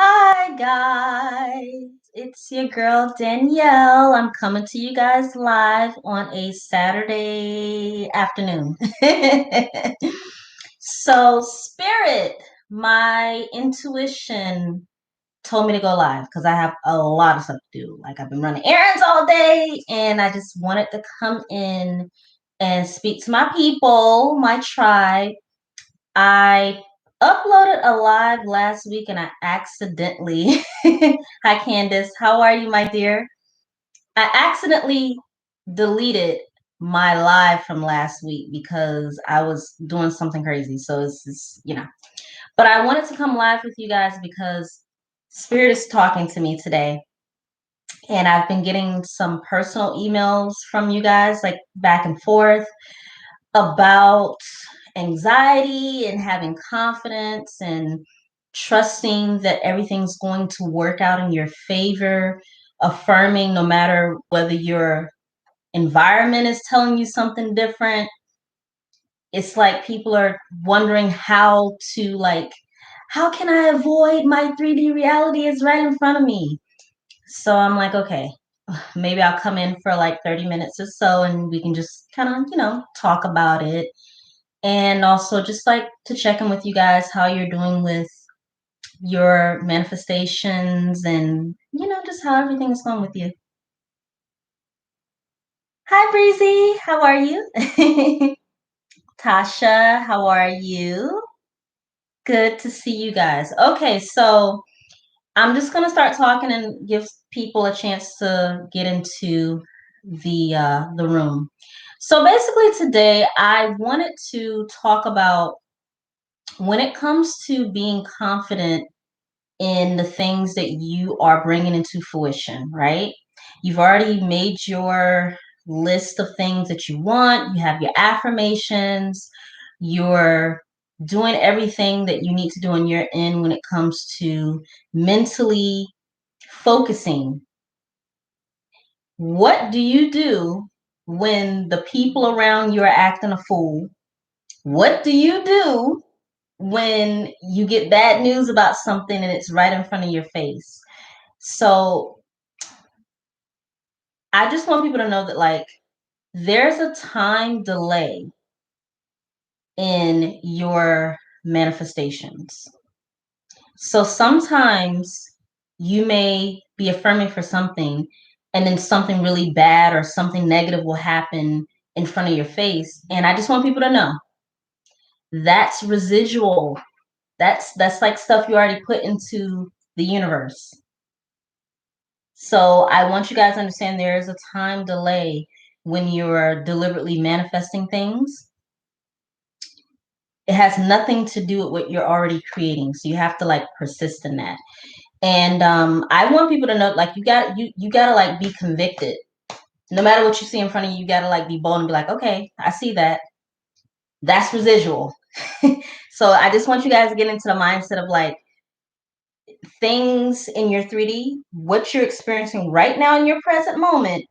Hi guys, it's your girl Danielle. I'm coming to you guys live on a Saturday afternoon. So, Spirit, my intuition told me to go live because I have a lot of stuff to do. Like, I've been running errands all day and I just wanted to come in and speak to my people, my tribe. I uploaded a live last week and I accidentally, hi Candace, how are you, my dear? I accidentally deleted my live from last week because I was doing something crazy. So it's just. But I wanted to come live with you guys because Spirit is talking to me today. And I've been getting some personal emails from you guys, like back and forth about anxiety and having confidence and trusting that everything's going to work out in your favor, affirming no matter whether your environment is telling you something different. It's like people are wondering how can I avoid my 3D reality is right in front of me? So I'm like, okay, maybe I'll come in for like 30 minutes or so and we can just kind of, talk about it. And also just like to check in with you guys how you're doing with your manifestations and, just how everything is going with you. Hi, Breezy. How are you? Tasha, how are you? Good to see you guys. Okay, so I'm just going to start talking and give people a chance to get into the room. So basically today I wanted to talk about when it comes to being confident in the things that you are bringing into fruition, right? You've already made your list of things that you want, you have your affirmations, you're doing everything that you need to do on your end when it comes to mentally focusing. What do you do when the people around you are acting a fool? What do you do when you get bad news about something and it's right in front of your face? So I just want people to know that like there's a time delay in your manifestations. So sometimes you may be affirming for something and then something really bad or something negative will happen in front of your face. And I just want people to know that's residual. That's like stuff you already put into the universe. So I want you guys to understand there is a time delay when you're deliberately manifesting things. It has nothing to do with what you're already creating. So you have to like persist in that. And I want people to know like you gotta like be convicted. No matter what you see in front of you, you gotta like be bold and be like, okay, I see that. That's residual. So I just want you guys to get into the mindset of like things in your 3D, what you're experiencing right now in your present moment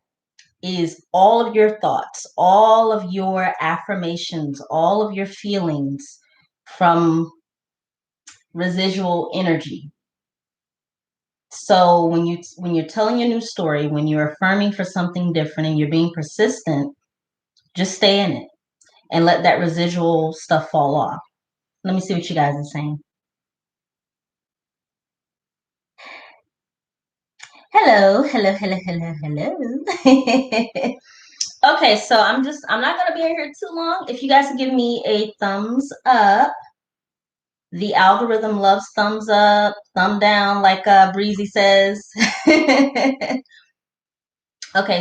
is all of your thoughts, all of your affirmations, all of your feelings from residual energy. So when you're telling your new story, when you're affirming for something different and you're being persistent, just stay in it and let that residual stuff fall off. Let me see what you guys are saying. Hello, hello, hello, hello, hello. Okay, so I'm not gonna be in here too long. If you guys can give me a thumbs up. The algorithm loves thumbs up, thumb down, like Breezy says. Okay,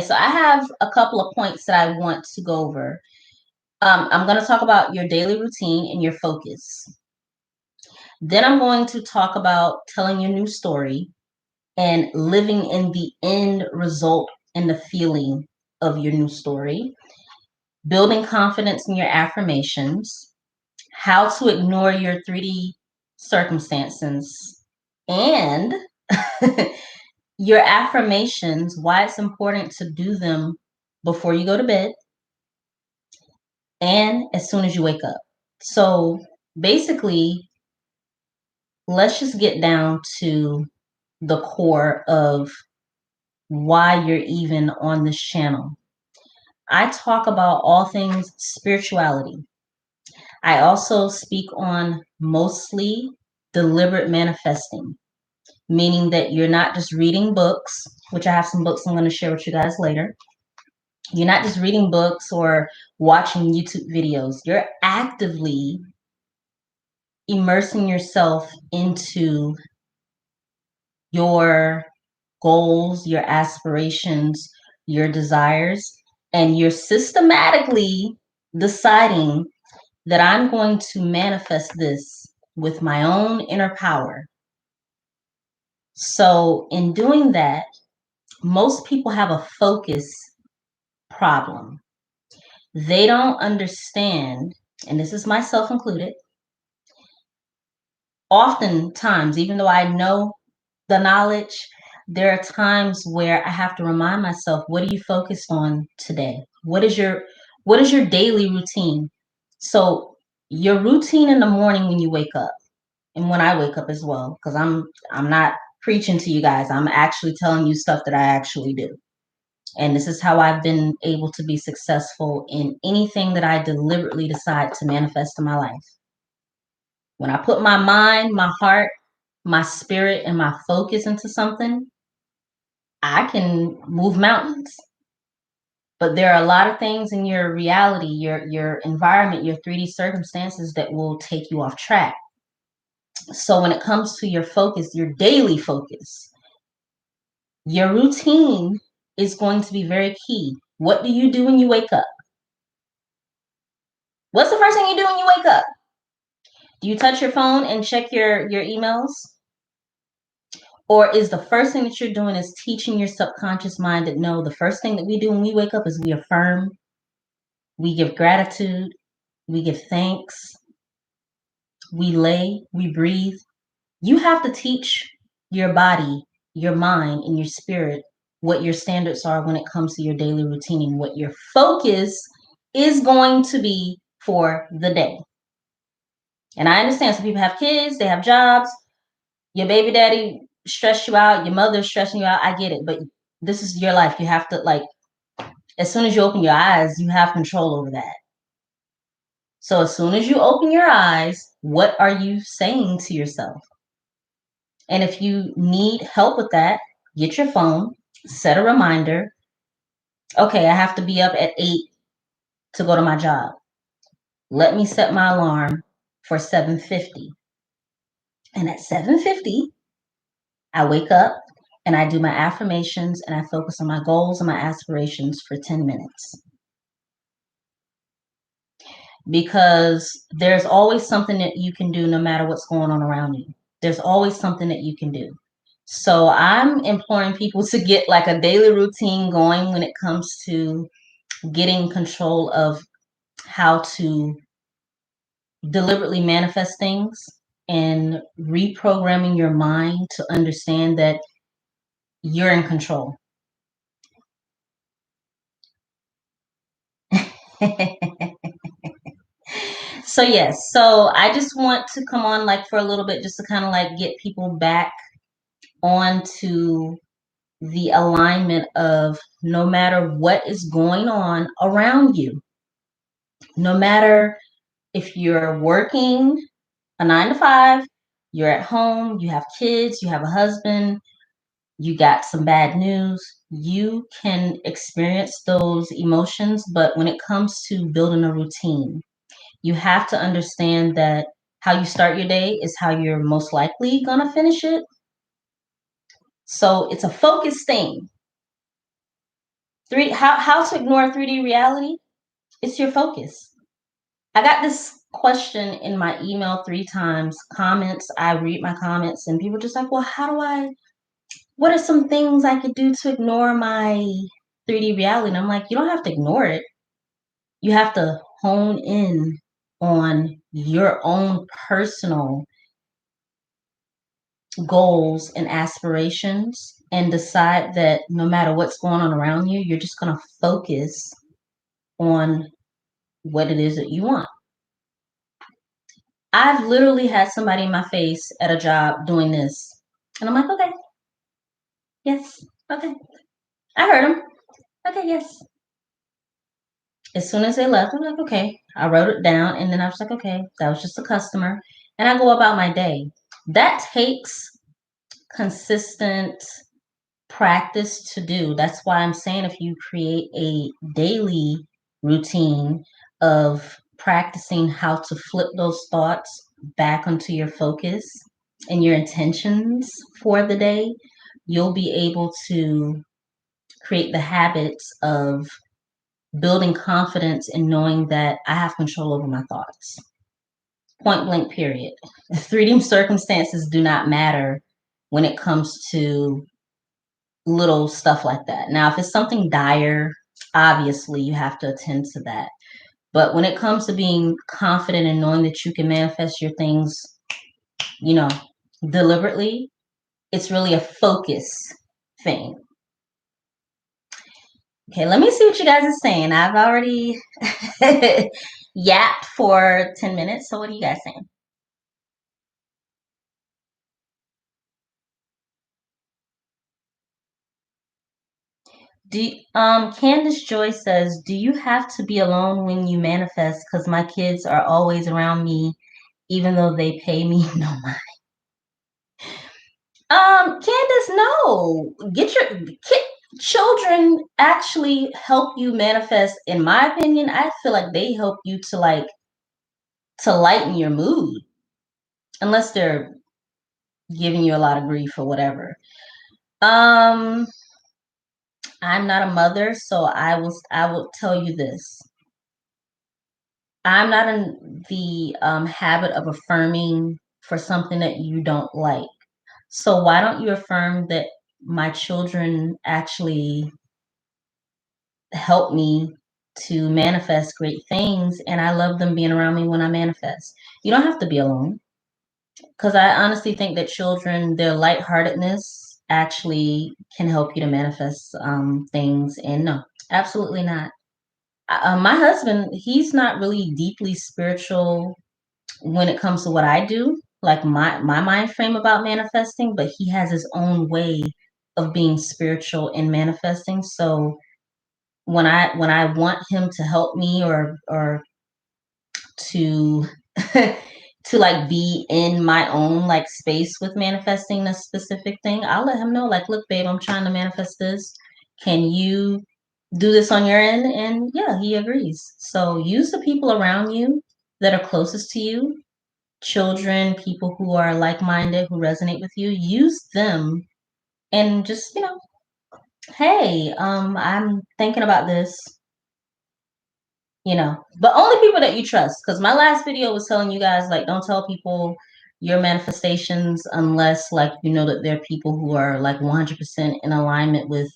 so I have a couple of points that I want to go over. I'm going to talk about your daily routine and your focus. Then I'm going to talk about telling your new story and living in the end result and the feeling of your new story, building confidence in your affirmations, how to ignore your 3D circumstances, and your affirmations, why it's important to do them before you go to bed and as soon as you wake up. So basically, let's just get down to the core of why you're even on this channel. I talk about all things spirituality. I also speak on mostly deliberate manifesting, meaning that you're not just reading books, which I have some books I'm going to share with you guys later. You're not just reading books or watching YouTube videos. You're actively immersing yourself into your goals, your aspirations, your desires, and you're systematically deciding that I'm going to manifest this with my own inner power. So in doing that, most people have a focus problem. They don't understand, and this is myself included, oftentimes, even though I know the knowledge, there are times where I have to remind myself, what are you focused on today? What is your daily routine? So your routine in the morning when you wake up, and when I wake up as well, because I'm not preaching to you guys. I'm actually telling you stuff that I actually do. And this is how I've been able to be successful in anything that I deliberately decide to manifest in my life. When I put my mind, my heart, my spirit, and my focus into something, I can move mountains. But there are a lot of things in your reality, your environment, your 3D circumstances that will take you off track. So when it comes to your focus, your daily focus, your routine is going to be very key. What do you do when you wake up? What's the first thing you do when you wake up? Do you touch your phone and check your emails? Or is the first thing that you're doing is teaching your subconscious mind that no, the first thing that we do when we wake up is we affirm, we give gratitude, we give thanks, we lay, we breathe. You have to teach your body, your mind, and your spirit what your standards are when it comes to your daily routine and what your focus is going to be for the day. And I understand some people have kids, they have jobs, your baby daddy stressed you out, your mother's stressing you out. I get it, but this is your life. You have to, like, as soon as you open your eyes, you have control over that. So as soon as you open your eyes, what are you saying to yourself? And if you need help with that, get your phone, set a reminder. Okay, I have to be up at 8 to go to my job. Let me set my alarm for 7:50. And at 7:50, I wake up and I do my affirmations and I focus on my goals and my aspirations for 10 minutes. Because there's always something that you can do no matter what's going on around you. There's always something that you can do. So I'm imploring people to get like a daily routine going when it comes to getting control of how to deliberately manifest things and reprogramming your mind to understand that you're in control. So yes, so I just want to come on like for a little bit just to kind of like get people back onto the alignment of no matter what is going on around you, no matter if you're working a 9 to 5, you're at home, you have kids, you have a husband, you got some bad news, you can experience those emotions. But when it comes to building a routine, you have to understand that how you start your day is how you're most likely going to finish it. So it's a focus thing. How to ignore 3D reality? It's your focus. I got this question in my email 3 times, comments. I read my comments and people just like, well, what are some things I could do to ignore my 3D reality? And I'm like, you don't have to ignore it. You have to hone in on your own personal goals and aspirations and decide that no matter what's going on around you, you're just going to focus on what it is that you want. I've literally had somebody in my face at a job doing this. And I'm like, okay, yes, okay. I heard him. Okay, yes. As soon as they left, I'm like, okay. I wrote it down and then I was like, okay, that was just a customer. And I go about my day. That takes consistent practice to do. That's why I'm saying if you create a daily routine of practicing how to flip those thoughts back onto your focus and your intentions for the day, you'll be able to create the habits of building confidence and knowing that I have control over my thoughts. Point blank, period. 3D circumstances do not matter when it comes to little stuff like that. Now, if it's something dire, obviously you have to attend to that. But when it comes to being confident and knowing that you can manifest your things, deliberately, it's really a focus thing. Okay, let me see what you guys are saying. I've already yapped for 10 minutes. So what are you guys saying? Candace Joy says, do you have to be alone when you manifest? Because my kids are always around me, even though they pay me no mind. Candace, no. Get your children actually help you manifest. In my opinion, I feel like they help you to lighten your mood, unless they're giving you a lot of grief or whatever. I'm not a mother, so I will tell you this. I'm not in the habit of affirming for something that you don't like. So why don't you affirm that my children actually help me to manifest great things, and I love them being around me when I manifest. You don't have to be alone, because I honestly think that children, their lightheartedness actually can help you to manifest things. And no, absolutely not. My husband, he's not really deeply spiritual when it comes to what I do, like my mind frame about manifesting, but he has his own way of being spiritual and manifesting. So when I want him to help me or to to like be in my own like space with manifesting a specific thing, I'll let him know, like, look, babe, I'm trying to manifest this. Can you do this on your end? And yeah, he agrees. So use the people around you that are closest to you, children, people who are like-minded, who resonate with you. Use them and just, hey, I'm thinking about this, but only people that you trust. Because my last video was telling you guys, like, don't tell people your manifestations unless, like, you know that they're people who are like 100% in alignment with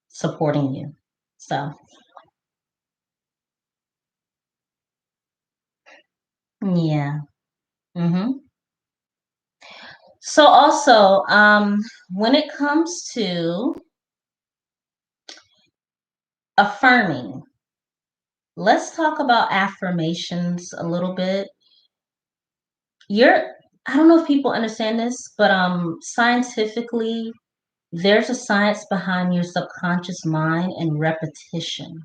supporting you. So yeah. So also, when it comes to affirming, let's talk about affirmations a little bit. I don't know if people understand this, but scientifically, there's a science behind your subconscious mind and repetition.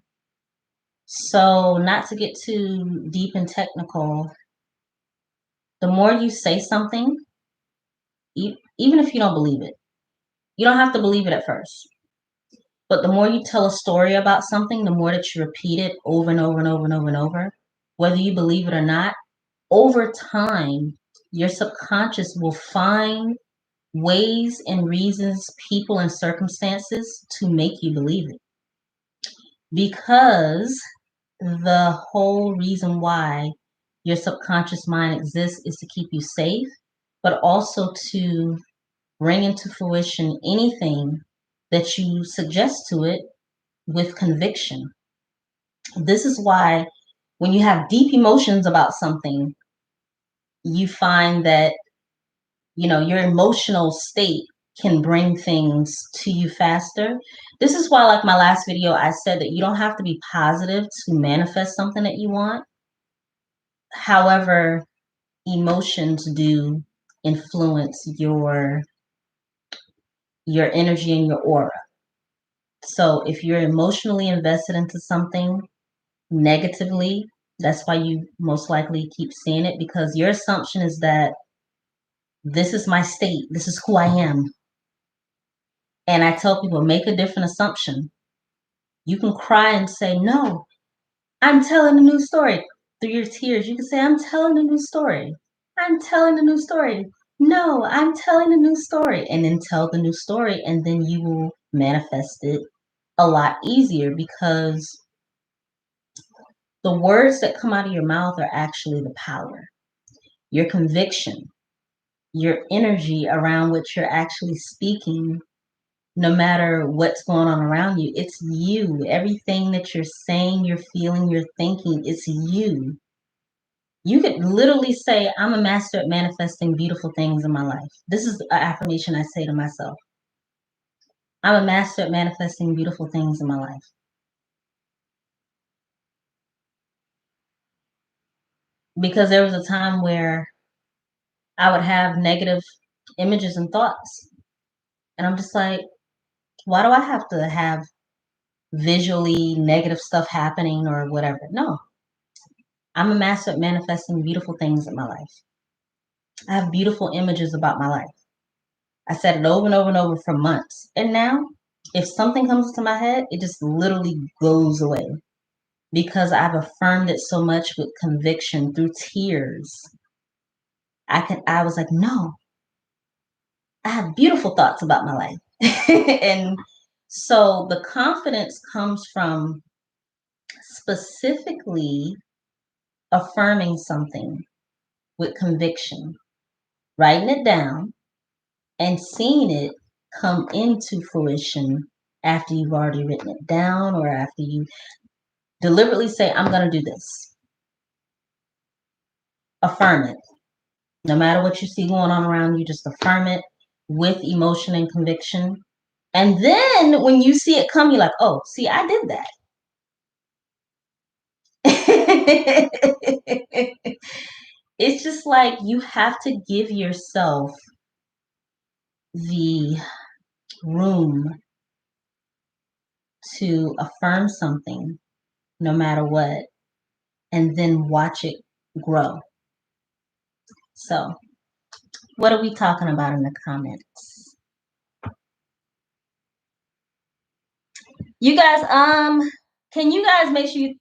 So, not to get too deep and technical, the more you say something, even if you don't believe it, you don't have to believe it at first. But the more you tell a story about something, the more that you repeat it over and over and over and over and over, whether you believe it or not, over time, your subconscious will find ways and reasons, people and circumstances to make you believe it. Because the whole reason why your subconscious mind exists is to keep you safe, but also to bring into fruition anything that you suggest to it with conviction. This is why when you have deep emotions about something, you find that, your emotional state can bring things to you faster. This is why, like my last video, I said that you don't have to be positive to manifest something that you want. However, emotions do influence your energy and your aura. So if you're emotionally invested into something negatively, that's why you most likely keep seeing it, because your assumption is that this is my state, this is who I am. And I tell people, make a different assumption. You can cry and say, no, I'm telling a new story. Through your tears, you can say, I'm telling a new story. I'm telling a new story. No, I'm telling a new story. And then tell the new story, and then you will manifest it a lot easier, because the words that come out of your mouth are actually the power. Your conviction, your energy around what you're actually speaking, no matter what's going on around you, it's you. Everything that you're saying, you're feeling, you're thinking, it's you. You could literally say, I'm a master at manifesting beautiful things in my life. This is an affirmation I say to myself. I'm a master at manifesting beautiful things in my life. Because there was a time where I would have negative images and thoughts. And I'm just like, why do I have to have visually negative stuff happening or whatever? No, I'm a master at manifesting beautiful things in my life. I have beautiful images about my life. I said it over and over and over for months. And now, if something comes to my head, it just literally goes away, because I've affirmed it so much with conviction through tears. I was like, no, I have beautiful thoughts about my life. And so the confidence comes from specifically affirming something with conviction, writing it down, and seeing it come into fruition after you've already written it down, or after you deliberately say, I'm going to do this. Affirm it. No matter what you see going on around you, just affirm it with emotion and conviction. And then when you see it come, you're like, oh, see, I did that. It's just like you have to give yourself the room to affirm something no matter what, and then watch it grow. So, what are we talking about in the comments? You guys, can you guys make sure you,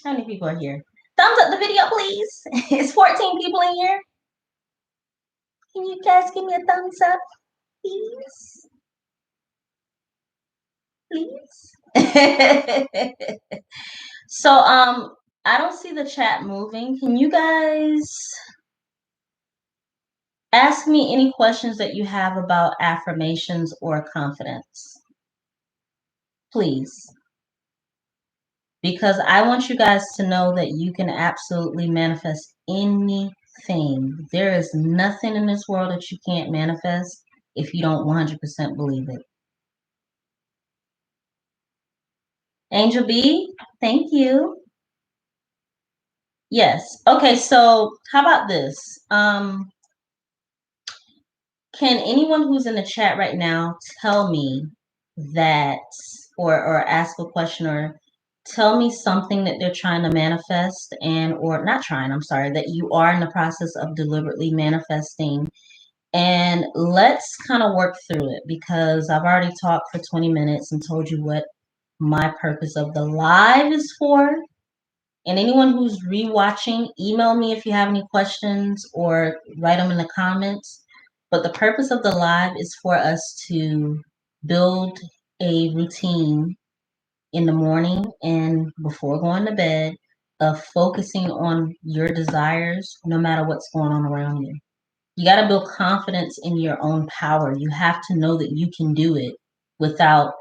how many people are here? Thumbs up the video, please. It's 14 people in here. Can you guys give me a thumbs up, please? Please. So, I don't see the chat moving. Can you guys ask me any questions that you have about affirmations or confidence? Please. Because I want you guys to know that you can absolutely manifest anything. There is nothing in this world that you can't manifest if you don't 100% believe it. Angel B, thank you. Yes. Okay, so how about this? Can anyone who's in the chat right now tell me that, or ask a question, or tell me something that they're trying to manifest, and or not trying, I'm sorry, that you are in the process of deliberately manifesting, and let's kind of work through it, because I've already talked for 20 minutes and told you what my purpose of the live is for. And anyone who's rewatching, email me if you have any questions or write them in the comments. But the purpose of the live is for us to build a routine in the morning and before going to bed of focusing on your desires no matter what's going on around you. You got to build confidence in your own power. You have to know that you can do it without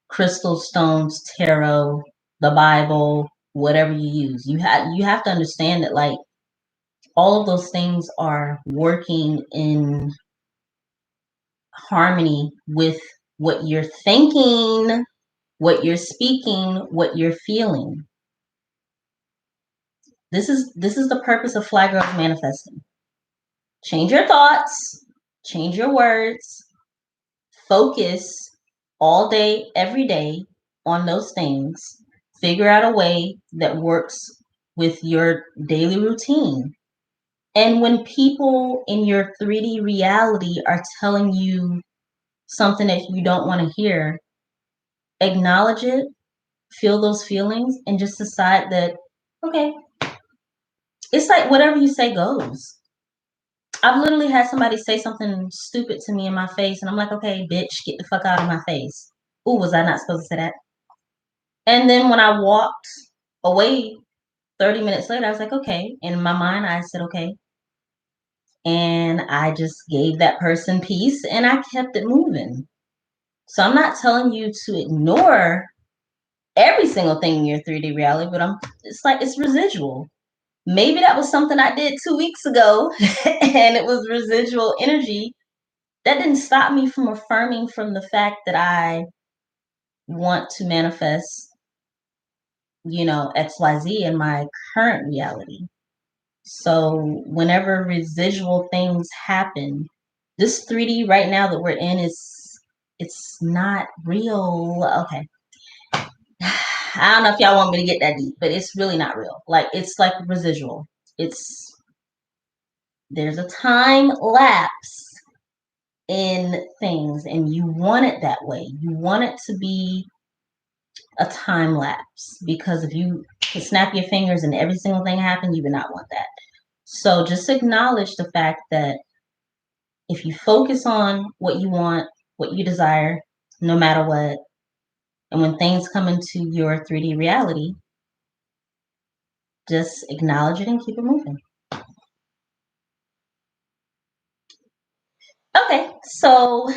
crystal stones, tarot, the Bible, whatever you use. You have to understand that, like, all of those things are working in harmony with what you're thinking, what you're speaking, what you're feeling. This is the purpose of Fly Girls Manifesting. Change your thoughts, change your words, focus all day, every day on those things. Figure out a way that works with your daily routine. And when people in your 3D reality are telling you something that you don't want to hear, acknowledge it, feel those feelings, and just decide that, okay, it's like whatever you say goes. I've literally had somebody say something stupid to me in my face, and I'm like, okay, bitch, get the fuck out of my face. Ooh, was I not supposed to say that? And then when I walked away 30 minutes later, I was like, okay. In my mind, I said, okay. And I just gave that person peace and I kept it moving. So I'm not telling you to ignore every single thing in your 3D reality, but it's like it's residual. Maybe that was something I did 2 weeks ago and it was residual energy. That didn't stop me from affirming from the fact that I want to manifest, XYZ in my current reality. So whenever residual things happen, this 3D right now that we're in it's not real. Okay. I don't know if y'all want me to get that deep, but it's really not real. Like it's like residual. There's a time lapse in things and you want it that way. You want it to be a time lapse because if you could snap your fingers and every single thing happened, you would not want that. So just acknowledge the fact that if you focus on what you want, what you desire, no matter what, and when things come into your 3D reality, just acknowledge it and keep it moving. Okay, so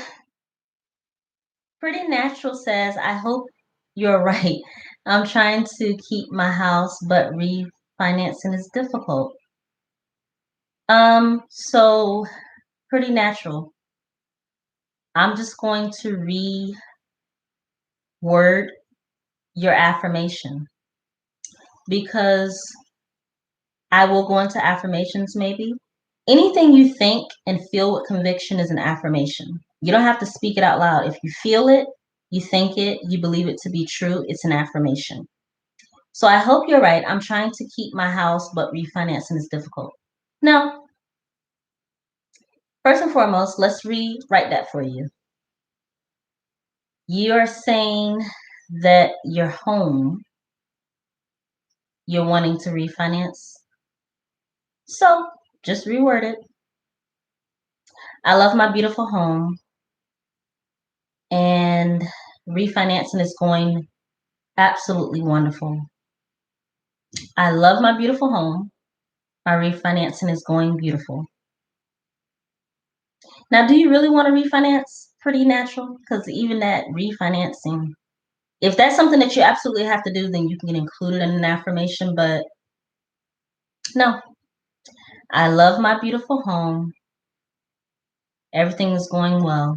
Pretty Natural says, I hope you're right. I'm trying to keep my house, but refinancing is difficult. So Pretty Natural, I'm just going to reword your affirmation because I will go into affirmations maybe. Anything you think and feel with conviction is an affirmation. You don't have to speak it out loud. If you feel it, you think it, you believe it to be true, it's an affirmation. So I hope you're right. I'm trying to keep my house, but refinancing is difficult. Now, first and foremost, let's rewrite that for you. You're saying that your home, you're wanting to refinance. So just reword it. I love my beautiful home, and refinancing is going absolutely wonderful. I love my beautiful home. My refinancing is going beautiful. Now, do you really want to refinance? Pretty Natural? Because even that refinancing, if that's something that you absolutely have to do, then you can get included in an affirmation. But no, I love my beautiful home. Everything is going well.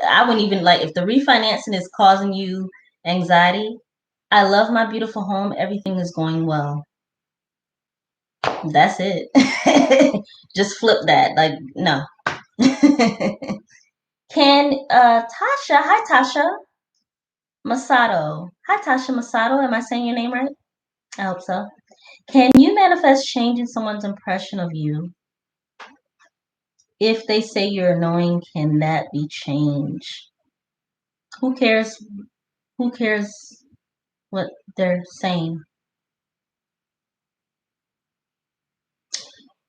I wouldn't even like if the refinancing is causing you anxiety. I love my beautiful home. Everything is going well. That's it. Just flip that. Like, no. Can Tasha, hi Tasha Masato. Hi Tasha Masato. Am I saying your name right? I hope so. Can you manifest changing someone's impression of you? If they say you're annoying, can that be changed? Who cares? Who cares what they're saying?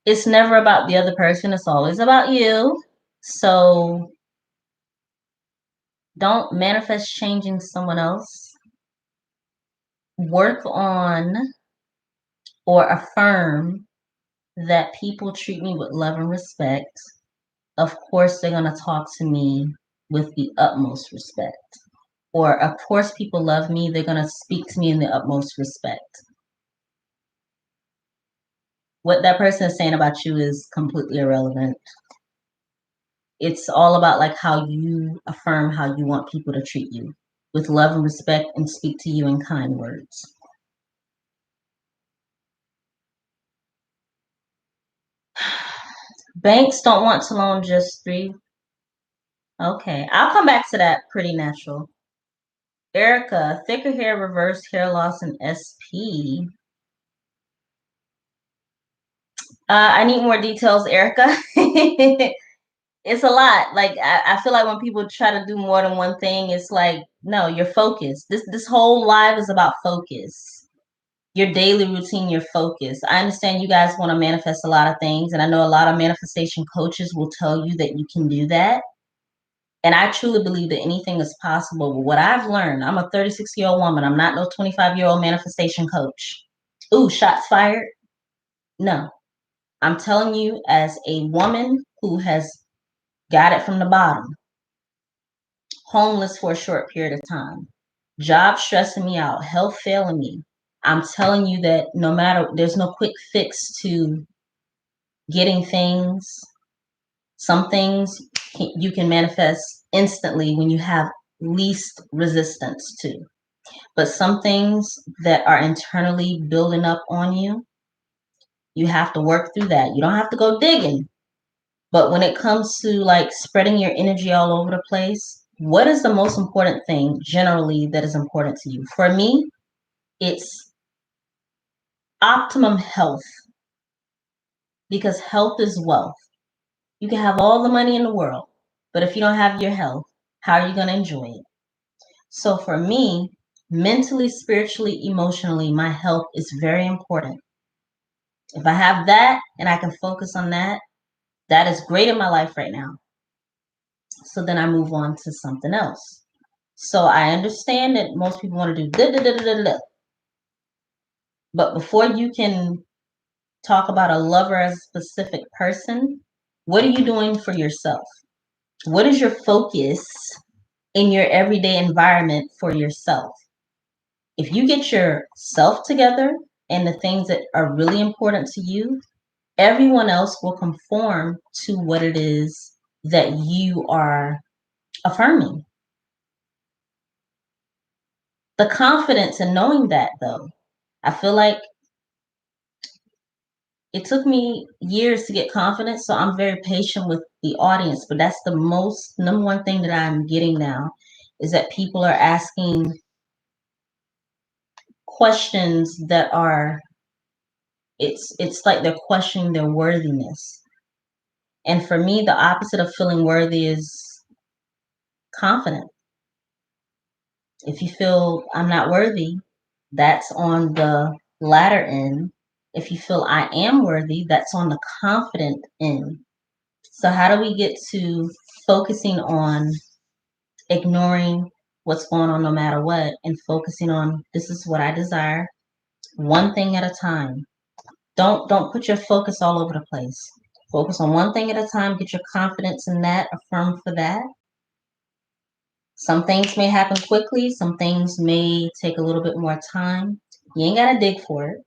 It's never about the other person, it's always about you. So don't manifest changing someone else. Work on or affirm that people treat me with love and respect. Of course, they're going to talk to me with the utmost respect. Or, of course, people love me. They're going to speak to me in the utmost respect. What that person is saying about you is completely irrelevant. It's all about like how you affirm how you want people to treat you with love and respect and speak to you in kind words. Banks don't want to loan just 3. Okay, I'll come back to that. Pretty natural. Erica, thicker hair, reverse hair loss, and SP. I need more details, Erica. It's a lot. Like I feel like when people try to do more than one thing, it's like, no, you're focused. This whole live is about focus. Your daily routine, your focus. I understand you guys want to manifest a lot of things, and I know a lot of manifestation coaches will tell you that you can do that. And I truly believe that anything is possible. But what I've learned, I'm a 36-year-old woman. I'm not no 25-year-old manifestation coach. Ooh, shots fired. No, I'm telling you, as a woman who has got it from the bottom, homeless for a short period of time, job stressing me out, health failing me. I'm telling you that no matter, there's no quick fix to getting things. Some things you can manifest instantly when you have least resistance to. But some things that are internally building up on you, you have to work through that. You don't have to go digging. But when it comes to like spreading your energy all over the place, what is the most important thing generally that is important to you? For me, it's optimum health, because health is wealth. You can have all the money in the world, but if you don't have your health, how are you going to enjoy it? So for me, mentally, spiritually, emotionally, my health is very important. If I have that and I can focus on that, that is great in my life right now. So then I move on to something else. So I understand that most people want to do da da da da da da. But before you can talk about a lover as a specific person, what are you doing for yourself? What is your focus in your everyday environment for yourself? If you get yourself together and the things that are really important to you, everyone else will conform to what it is that you are affirming. The confidence in knowing that, though, I feel like it took me years to get confidence, so I'm very patient with the audience. But that's the most number one thing that I'm getting now, is that people are asking questions that are, it's like they're questioning their worthiness. And for me, the opposite of feeling worthy is confident. If you feel I'm not worthy, that's on the latter end. If you feel I am worthy, that's on the confident end. So how do we get to focusing on ignoring what's going on no matter what, and focusing on this is what I desire, one thing at a time. Don't put your focus all over the place. Focus on one thing at a time, get your confidence in that, affirm for that. Some things may happen quickly, some things may take a little bit more time. You ain't gotta dig for it.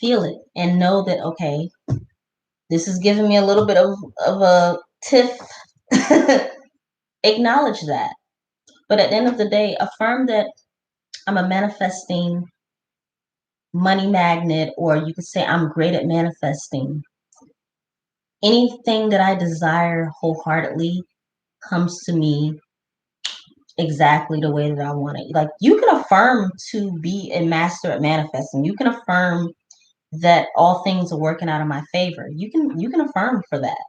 Feel it and know that, okay, this is giving me a little bit of a tiff. Acknowledge that. But at the end of the day, affirm that I'm a manifesting money magnet, or you could say I'm great at manifesting. Anything that I desire wholeheartedly comes to me exactly the way that I want it. Like, you can affirm to be a master at manifesting. You can affirm that all things are working out in my favor. You can affirm for that.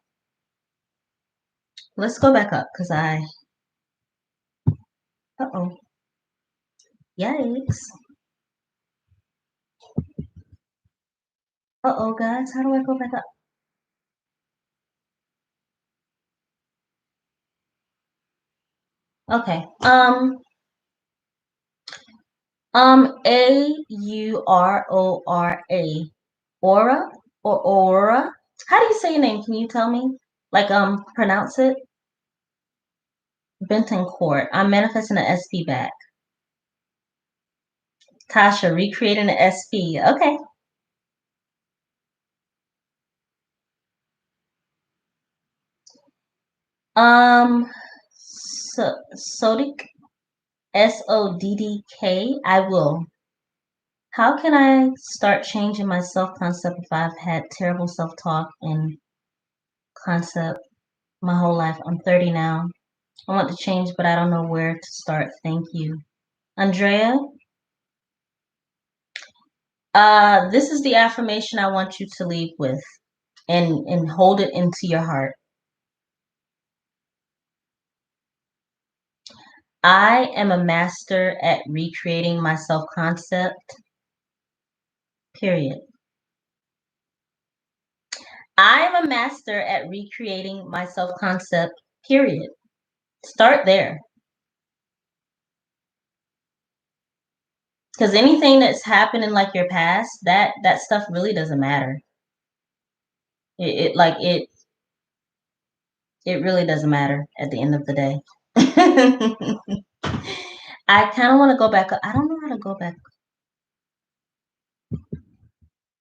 Let's go back up because uh-oh. Yikes. Uh-oh, guys. How do I go back up? Okay. Aurora. Aura or Aura? How do you say your name? Can you tell me? Like, pronounce it? Bentoncourt. I'm manifesting an SP back. Tasha, recreating an SP. Okay. Um, Sodik, Soddk. I will. How can I start changing my self concept if I've had terrible self talk and concept my whole life. I'm 30 now. I want to change, but I don't know where to start. Thank you. Andrea, this is the affirmation I want you to leave with and hold it into your heart. I am a master at recreating my self-concept, period. I am a master at recreating my self-concept, period. Start there. Because anything that's happened in like your past, that stuff really doesn't matter. It really doesn't matter at the end of the day. I kind of want to go back up. I don't know how to go back.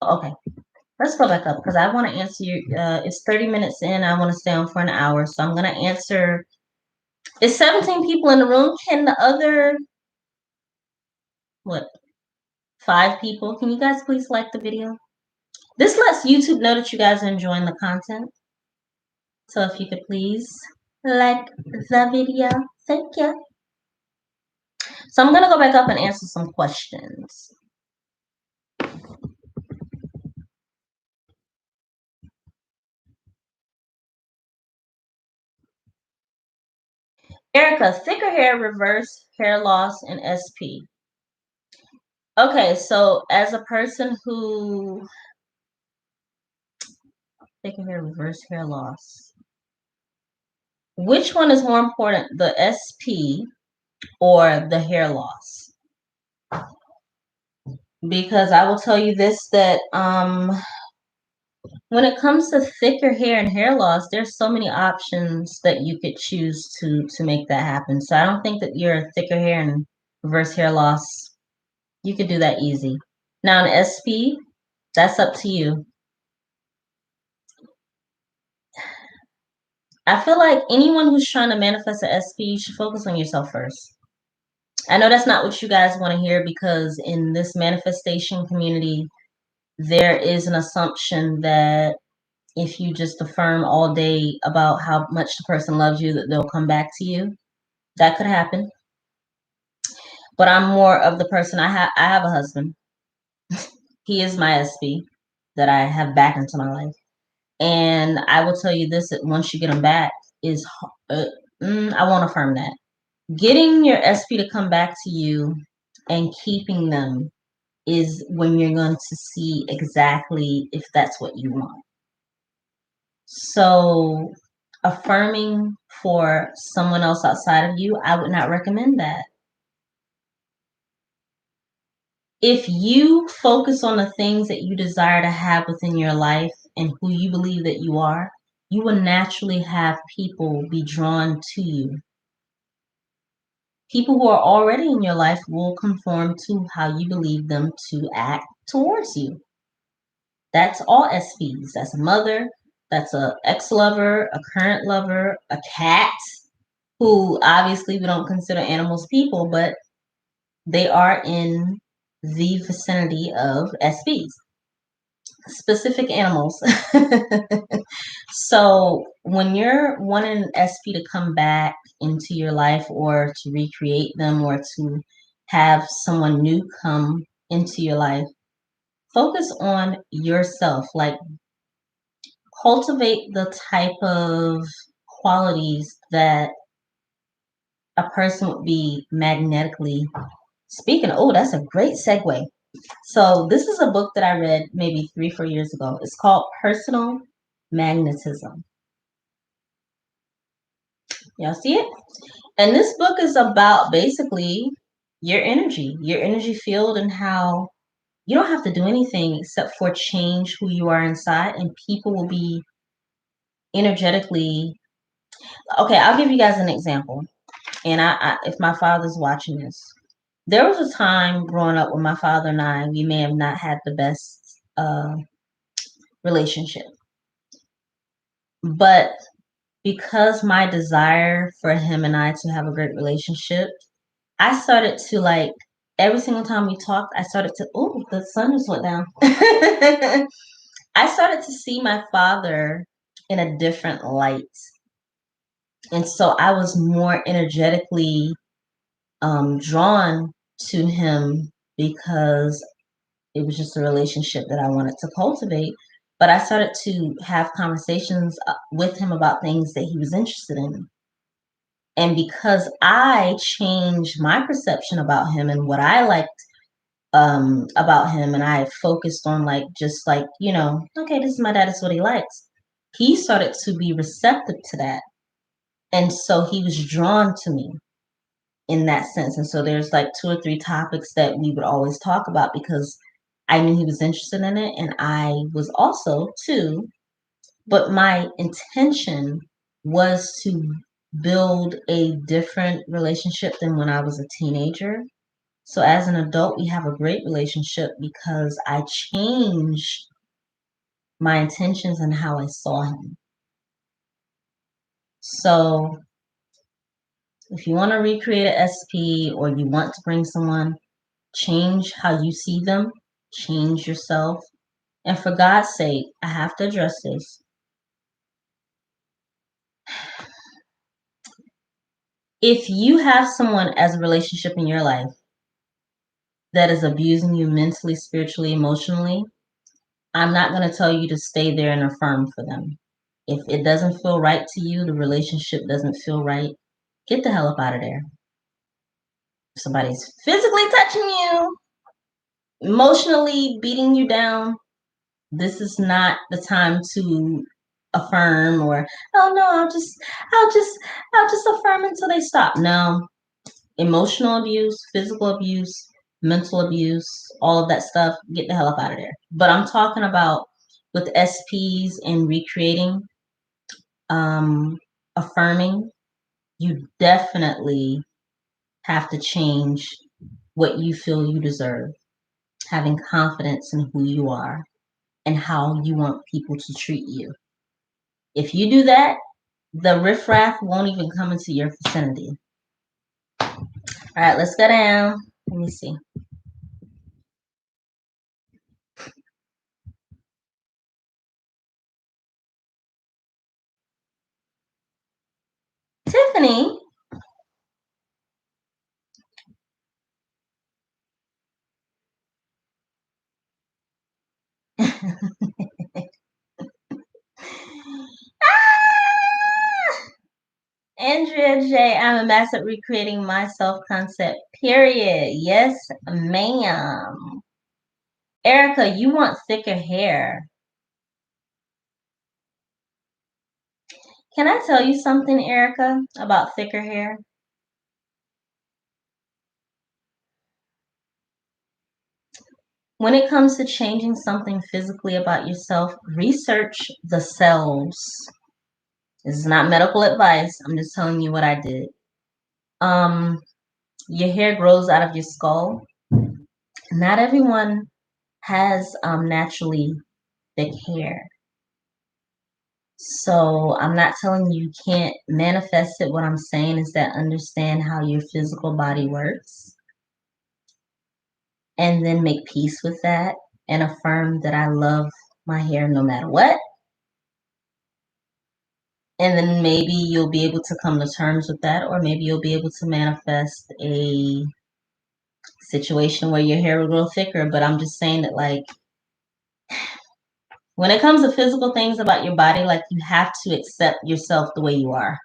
Okay, let's go back up because I want to answer you. It's 30 minutes in. I want to stay on for an hour, so I'm gonna answer. It's 17 people in the room. Can the other what 5 people? Can you guys please like the video? This lets YouTube know that you guys are enjoying the content. So if you could please like the video, thank you. So I'm gonna go back up and answer some questions. Erica, thicker hair, reverse hair loss, and SP. Okay, so as a person who thicker hair, reverse hair loss, which one is more important, the SP or the hair loss? Because I will tell you this, that when it comes to thicker hair and hair loss, there's so many options that you could choose to make that happen. So I don't think that your thicker hair and reverse hair loss, you could do that easy. Now an SP, that's up to you. I feel like anyone who's trying to manifest an SP, you should focus on yourself first. I know that's not what you guys want to hear because in this manifestation community, there is an assumption that if you just affirm all day about how much the person loves you, that they'll come back to you. That could happen. But I'm more of the person, I have a husband. He is my SP that I have back into my life. And I will tell you this, that once you get him back is, I won't affirm that. Getting your SP to come back to you and keeping them is when you're going to see exactly if that's what you want. So affirming for someone else outside of you, I would not recommend that. If you focus on the things that you desire to have within your life and who you believe that you are, you will naturally have people be drawn to you. People who are already in your life will conform to how you believe them to act towards you. That's all SPs. That's a mother, that's an ex-lover, a current lover, a cat, who obviously we don't consider animals people, but they are in the vicinity of SPs, specific animals. So when you're wanting an SP to come back into your life or to recreate them or to have someone new come into your life, focus on yourself. Like cultivate the type of qualities that a person would be magnetically speaking. Oh, that's a great segue. So this is a book that I read maybe 3-4 years ago. It's called Personal Magnetism. Y'all see it? And this book is about basically your energy field, and how you don't have to do anything except for change who you are inside, and people will be energetically. Okay, I'll give you guys an example. And if my father's watching this, there was a time growing up when my father and I, we may have not had the best relationship. But because my desire for him and I to have a great relationship, I started to like, every single time we talked, I started to, oh, the sun just went down. I started to see my father in a different light. And so I was more energetically drawn to him because it was just a relationship that I wanted to cultivate. But I started to have conversations with him about things that he was interested in. And because I changed my perception about him and what I liked about him, and I focused on like just like, you know, okay, this is my dad, this is what he likes. He started to be receptive to that. And so he was drawn to me in that sense. And so there's like 2 or 3 topics that we would always talk about because I knew he was interested in it, and I was also too. But my intention was to build a different relationship than when I was a teenager. So as an adult, we have a great relationship because I changed my intentions and how I saw him. So if you want to recreate an SP or you want to bring someone, change how you see them, change yourself. And for God's sake, I have to address this. If you have someone as a relationship in your life that is abusing you mentally, spiritually, emotionally, I'm not going to tell you to stay there and affirm for them. If it doesn't feel right to you, the relationship doesn't feel right, get the hell up out of there. If somebody's physically touching you, emotionally beating you down, this is not the time to affirm or, oh no, I'll just affirm until they stop. No, emotional abuse, physical abuse, mental abuse, all of that stuff, get the hell up out of there. But I'm talking about with SPs and recreating, affirming, you definitely have to change what you feel you deserve, having confidence in who you are and how you want people to treat you. If you do that, the riffraff won't even come into your vicinity. All right, let's go down. Let me see. Tiffany. Andrea J. I'm a master at recreating my self-concept, period. Yes, ma'am. Erica, you want thicker hair. Can I tell you something, Erica, about thicker hair? When it comes to changing something physically about yourself, research the cells. This is not medical advice. I'm just telling you what I did. Your hair grows out of your skull. Not everyone has naturally thick hair. So I'm not telling you you can't manifest it. What I'm saying is that understand how your physical body works and then make peace with that and affirm that I love my hair no matter what. And then maybe you'll be able to come to terms with that, or maybe you'll be able to manifest a situation where your hair will grow thicker. But I'm just saying that, like, when it comes to physical things about your body, like, you have to accept yourself the way you are.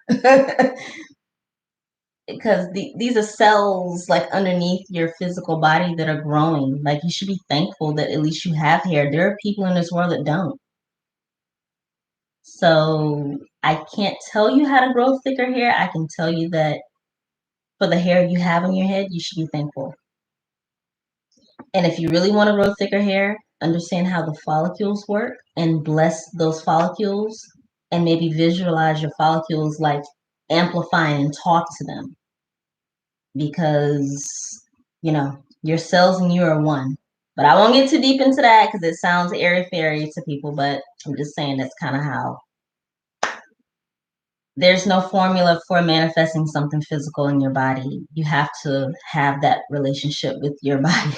Because these are cells like underneath your physical body that are growing. Like, you should be thankful that at least you have hair. There are people in this world that don't. So I can't tell you how to grow thicker hair. I can tell you that for the hair you have on your head, you should be thankful. And if you really want to grow thicker hair, understand how the follicles work and bless those follicles and maybe visualize your follicles like amplifying and talk to them. Because, you know, your cells and you are one. But I won't get too deep into that because it sounds airy-fairy to people, but I'm just saying that's kind of how. There's no formula for manifesting something physical in your body. You have to have that relationship with your body.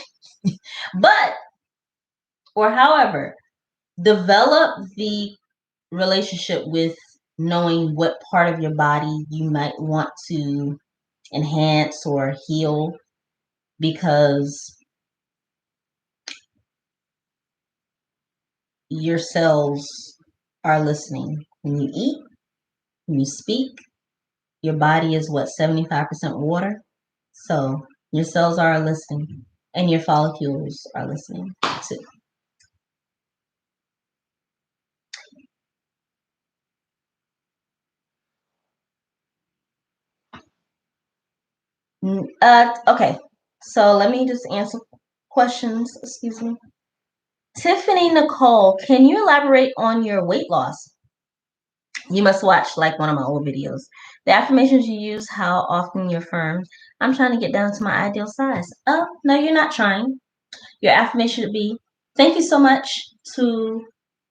But, or however, develop the relationship with knowing what part of your body you might want to enhance or heal, because your cells are listening. When you eat, when you speak, your body is what, 75% water? So your cells are listening, and your follicles are listening too. Okay, so let me just answer questions. Excuse me. Tiffany Nicole, can you elaborate on your weight loss? You must watch like one of my old videos. The affirmations you use, how often you affirm. I'm trying to get down to my ideal size. Oh, no, you're not trying. Your affirmation should be, thank you so much to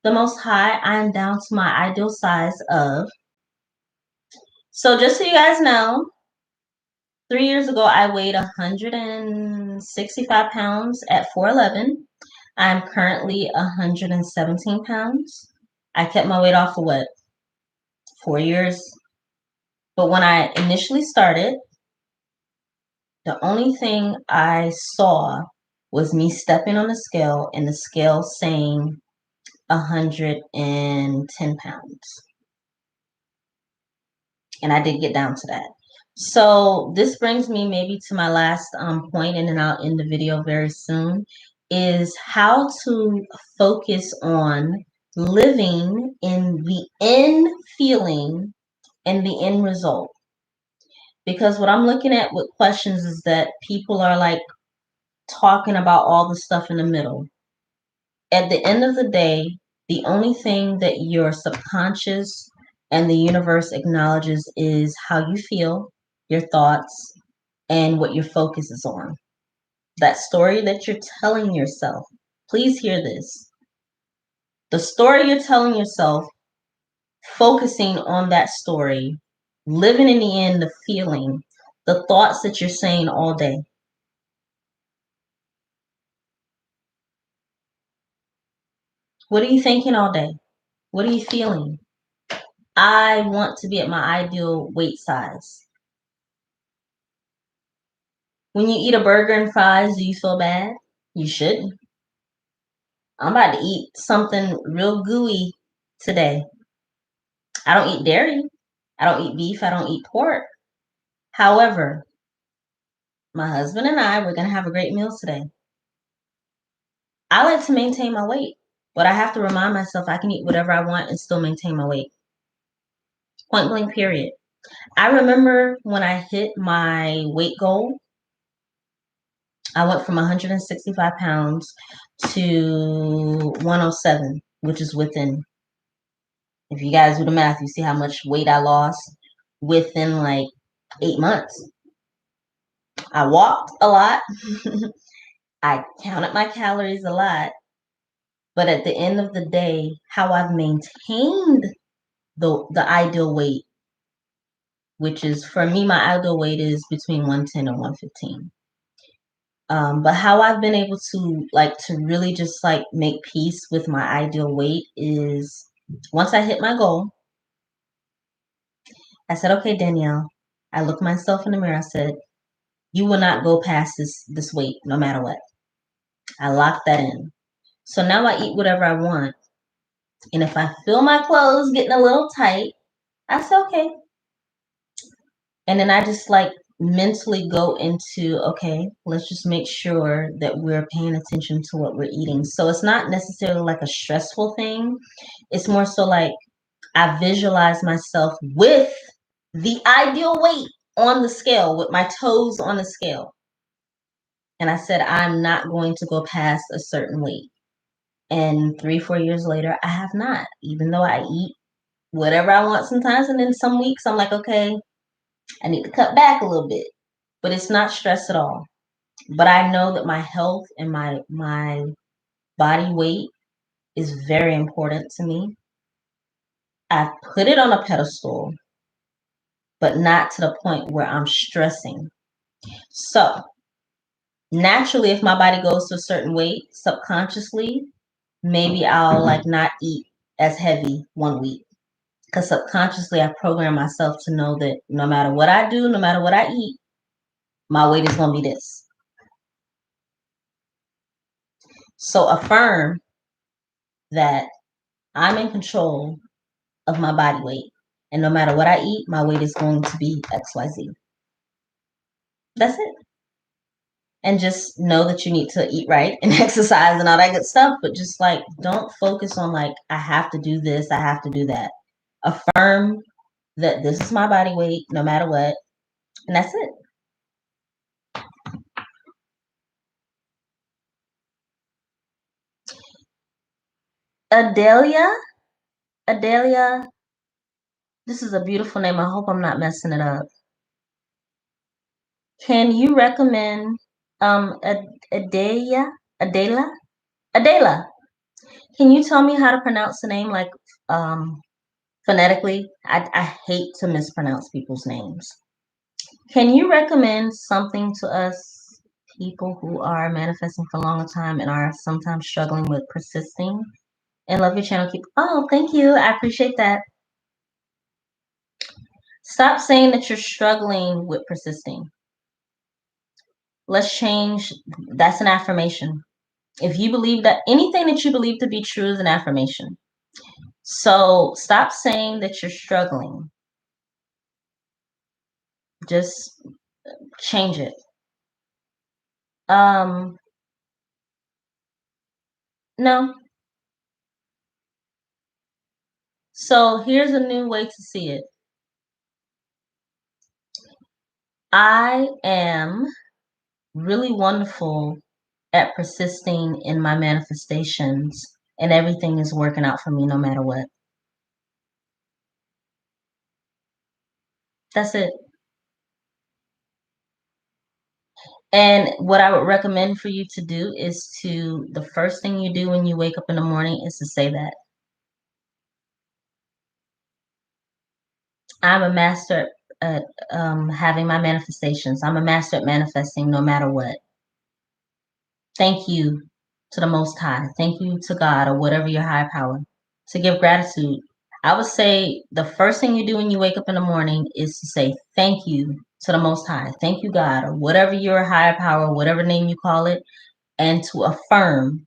the Most High. I am down to my ideal size of. So just so you guys know, 3 years ago, I weighed 165 pounds at 4'11". I'm currently 117 pounds. I kept my weight off for what, 4 years? But when I initially started, the only thing I saw was me stepping on the scale and the scale saying 110 pounds. And I did get down to that. So this brings me maybe to my last point, and then I'll end the video very soon, is how to focus on living in the end feeling and the end result. Because what I'm looking at with questions is that people are like talking about all the stuff in the middle. At the end of the day, the only thing that your subconscious and the universe acknowledges is how you feel, your thoughts, and what your focus is on. That story that you're telling yourself, please hear this. The story you're telling yourself, focusing on that story, living in the end, the feeling, the thoughts that you're saying all day. What are you thinking all day? What are you feeling? I want to be at my ideal weight size. When you eat a burger and fries, do you feel bad? You shouldn't. I'm about to eat something real gooey today. I don't eat dairy. I don't eat beef. I don't eat pork. However, my husband and I, we're going to have a great meal today. I like to maintain my weight, but I have to remind myself I can eat whatever I want and still maintain my weight. Point blank, period. I remember when I hit my weight goal, I went from 165 pounds to 107, which is within, if you guys do the math, you see how much weight I lost within like 8 months. I walked a lot. I counted my calories a lot. But at the end of the day, how I've maintained the ideal weight, which is, for me, my ideal weight is between 110 and 115. But how I've been able to really just like make peace with my ideal weight is, once I hit my goal, I said, okay, Danielle, I looked myself in the mirror. I said, you will not go past this weight no matter what. I locked that in. So now I eat whatever I want. And if I feel my clothes getting a little tight, I say, okay. And then I just like mentally go into, okay, let's just make sure that we're paying attention to what we're eating. So it's not necessarily like a stressful thing. It's more so like I visualize myself with the ideal weight on the scale, with my toes on the scale. And I said, I'm not going to go past a certain weight. And 3-4 years later, I have not, even though I eat whatever I want sometimes. And then some weeks I'm like, okay, I need to cut back a little bit. But it's not stress at all. But I know that my health and my body weight is very important to me. I put it on a pedestal, but not to the point where I'm stressing. So naturally, if my body goes to a certain weight, subconsciously, maybe I'll like not eat as heavy one week. Because subconsciously I program myself to know that no matter what I do, no matter what I eat, my weight is going to be this. So affirm that I'm in control of my body weight. And no matter what I eat, my weight is going to be XYZ. That's it. And just know that you need to eat right and exercise and all that good stuff. But just like, don't focus on like, I have to do this, I have to do that. Affirm that this is my body weight no matter what. And that's it. Adelia, this is a beautiful name. I hope I'm not messing it up. Can you recommend Adela? Adela? Can you tell me how to pronounce the name like phonetically? I hate to mispronounce people's names. Can you recommend something to us people who are manifesting for a long time and are sometimes struggling with persisting? And love your channel. Oh, thank you. I appreciate that. Stop saying that you're struggling with persisting. Let's change. That's an affirmation. If you believe that anything that you believe to be true is an affirmation. So stop saying that you're struggling. Just change it. No. So here's a new way to see it. I am really wonderful at persisting in my manifestations, and everything is working out for me no matter what. That's it. And what I would recommend for you to do is the first thing you do when you wake up in the morning is to say that. I'm a master at having my manifestations. I'm a master at manifesting no matter what. Thank you to the Most High. Thank you to God or whatever your higher power. To give gratitude. I would say the first thing you do when you wake up in the morning is to say thank you to the Most High. Thank you, God, or whatever your higher power, whatever name you call it, and to affirm,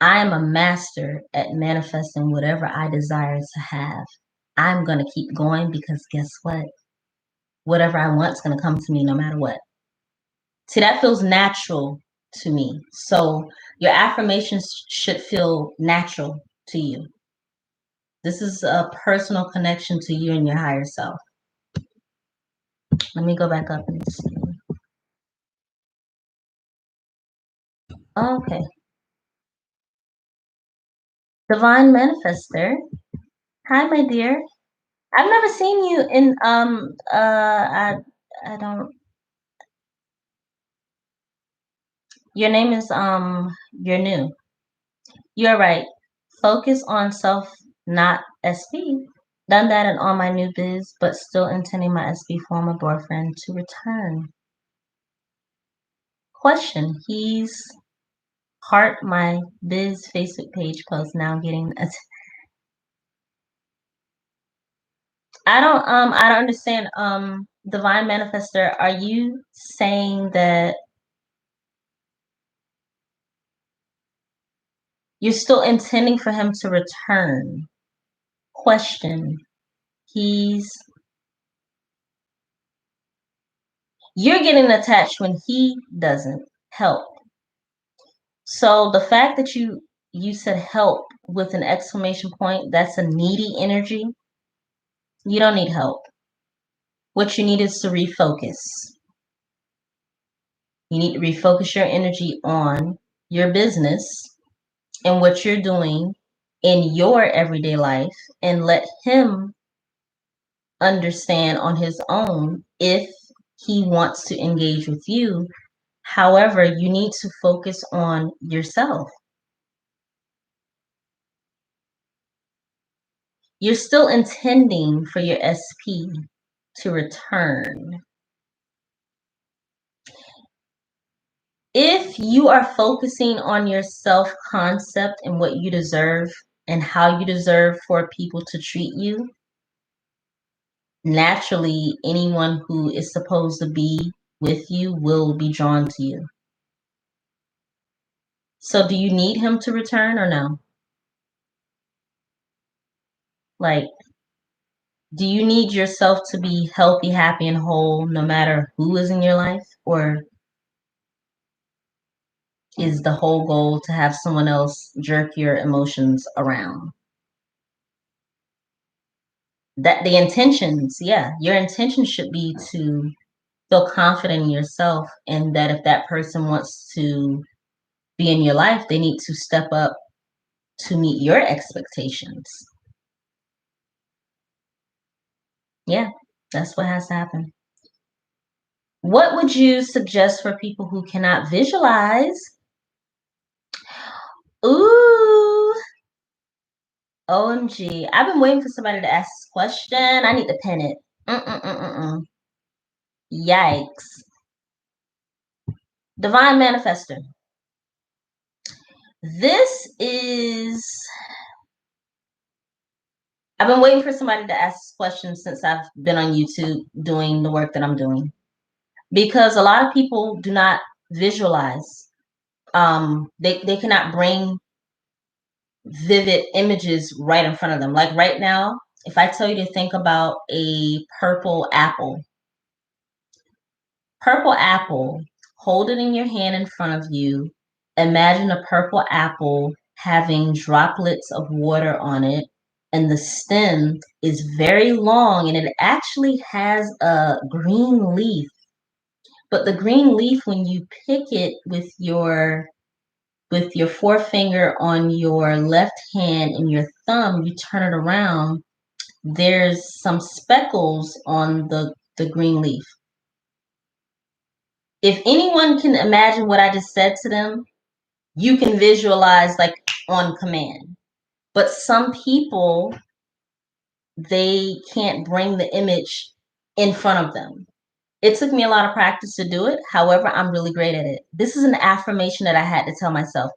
I am a master at manifesting whatever I desire to have. I'm going to keep going because guess what? Whatever I want is going to come to me no matter what. See, that feels natural to me. So your affirmations should feel natural to you. This is a personal connection to you and your higher self. Let me go back up and see. Okay. Divine Manifester. Hi, my dear. I've never seen you in I don't. Your name is you're new. You're right. Focus on self, not SP. Done that in all my new biz, but still intending my SB former boyfriend to return. Question. He's heart my biz Facebook page post now getting I don't understand. Divine Manifester, are you saying that you're still intending for him to return? Question. You're getting attached when he doesn't help. So the fact that you said help with an exclamation point, that's a needy energy. You don't need help. What you need is to refocus. You need to refocus your energy on your business and what you're doing in your everyday life and let him understand on his own if he wants to engage with you. However, you need to focus on yourself. You're still intending for your SP to return. If you are focusing on your self-concept and what you deserve and how you deserve for people to treat you, naturally, anyone who is supposed to be with you will be drawn to you. So do you need him to return or no? Like, do you need yourself to be healthy, happy, and whole no matter who is in your life? Or is the whole goal to have someone else jerk your emotions around? That the intentions, yeah, your intention should be to feel confident in yourself, and that if that person wants to be in your life, they need to step up to meet your expectations. Yeah, that's what has to happen. What would you suggest for people who cannot visualize? Ooh, OMG. I've been waiting for somebody to ask this question. I need to pin it. Yikes. Divine Manifester. I've been waiting for somebody to ask this question since I've been on YouTube doing the work that I'm doing. Because a lot of people do not visualize. They cannot bring vivid images right in front of them. Like right now, if I tell you to think about a purple apple, hold it in your hand in front of you. Imagine a purple apple having droplets of water on it, and the stem is very long, and it actually has a green leaf. But the green leaf, when you pick it with your forefinger on your left hand and your thumb, you turn it around, there's some speckles on the green leaf. If anyone can imagine what I just said to them, you can visualize like on command. But some people, they can't bring the image in front of them. It took me a lot of practice to do it. However, I'm really great at it. This is an affirmation that I had to tell myself.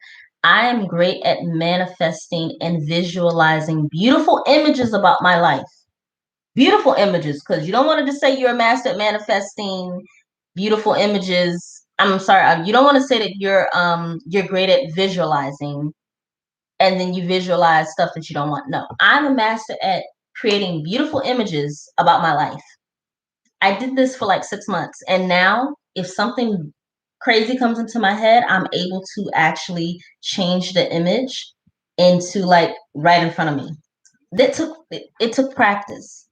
I am great at manifesting and visualizing beautiful images about my life. Beautiful images, because you don't want to just say you're a master at manifesting beautiful images. I'm sorry, you don't want to say that you're great at visualizing and then you visualize stuff that you don't want. No, I'm a master at creating beautiful images about my life. I did this for like 6 months, and now if something crazy comes into my head, I'm able to actually change the image into like right in front of me. It took practice.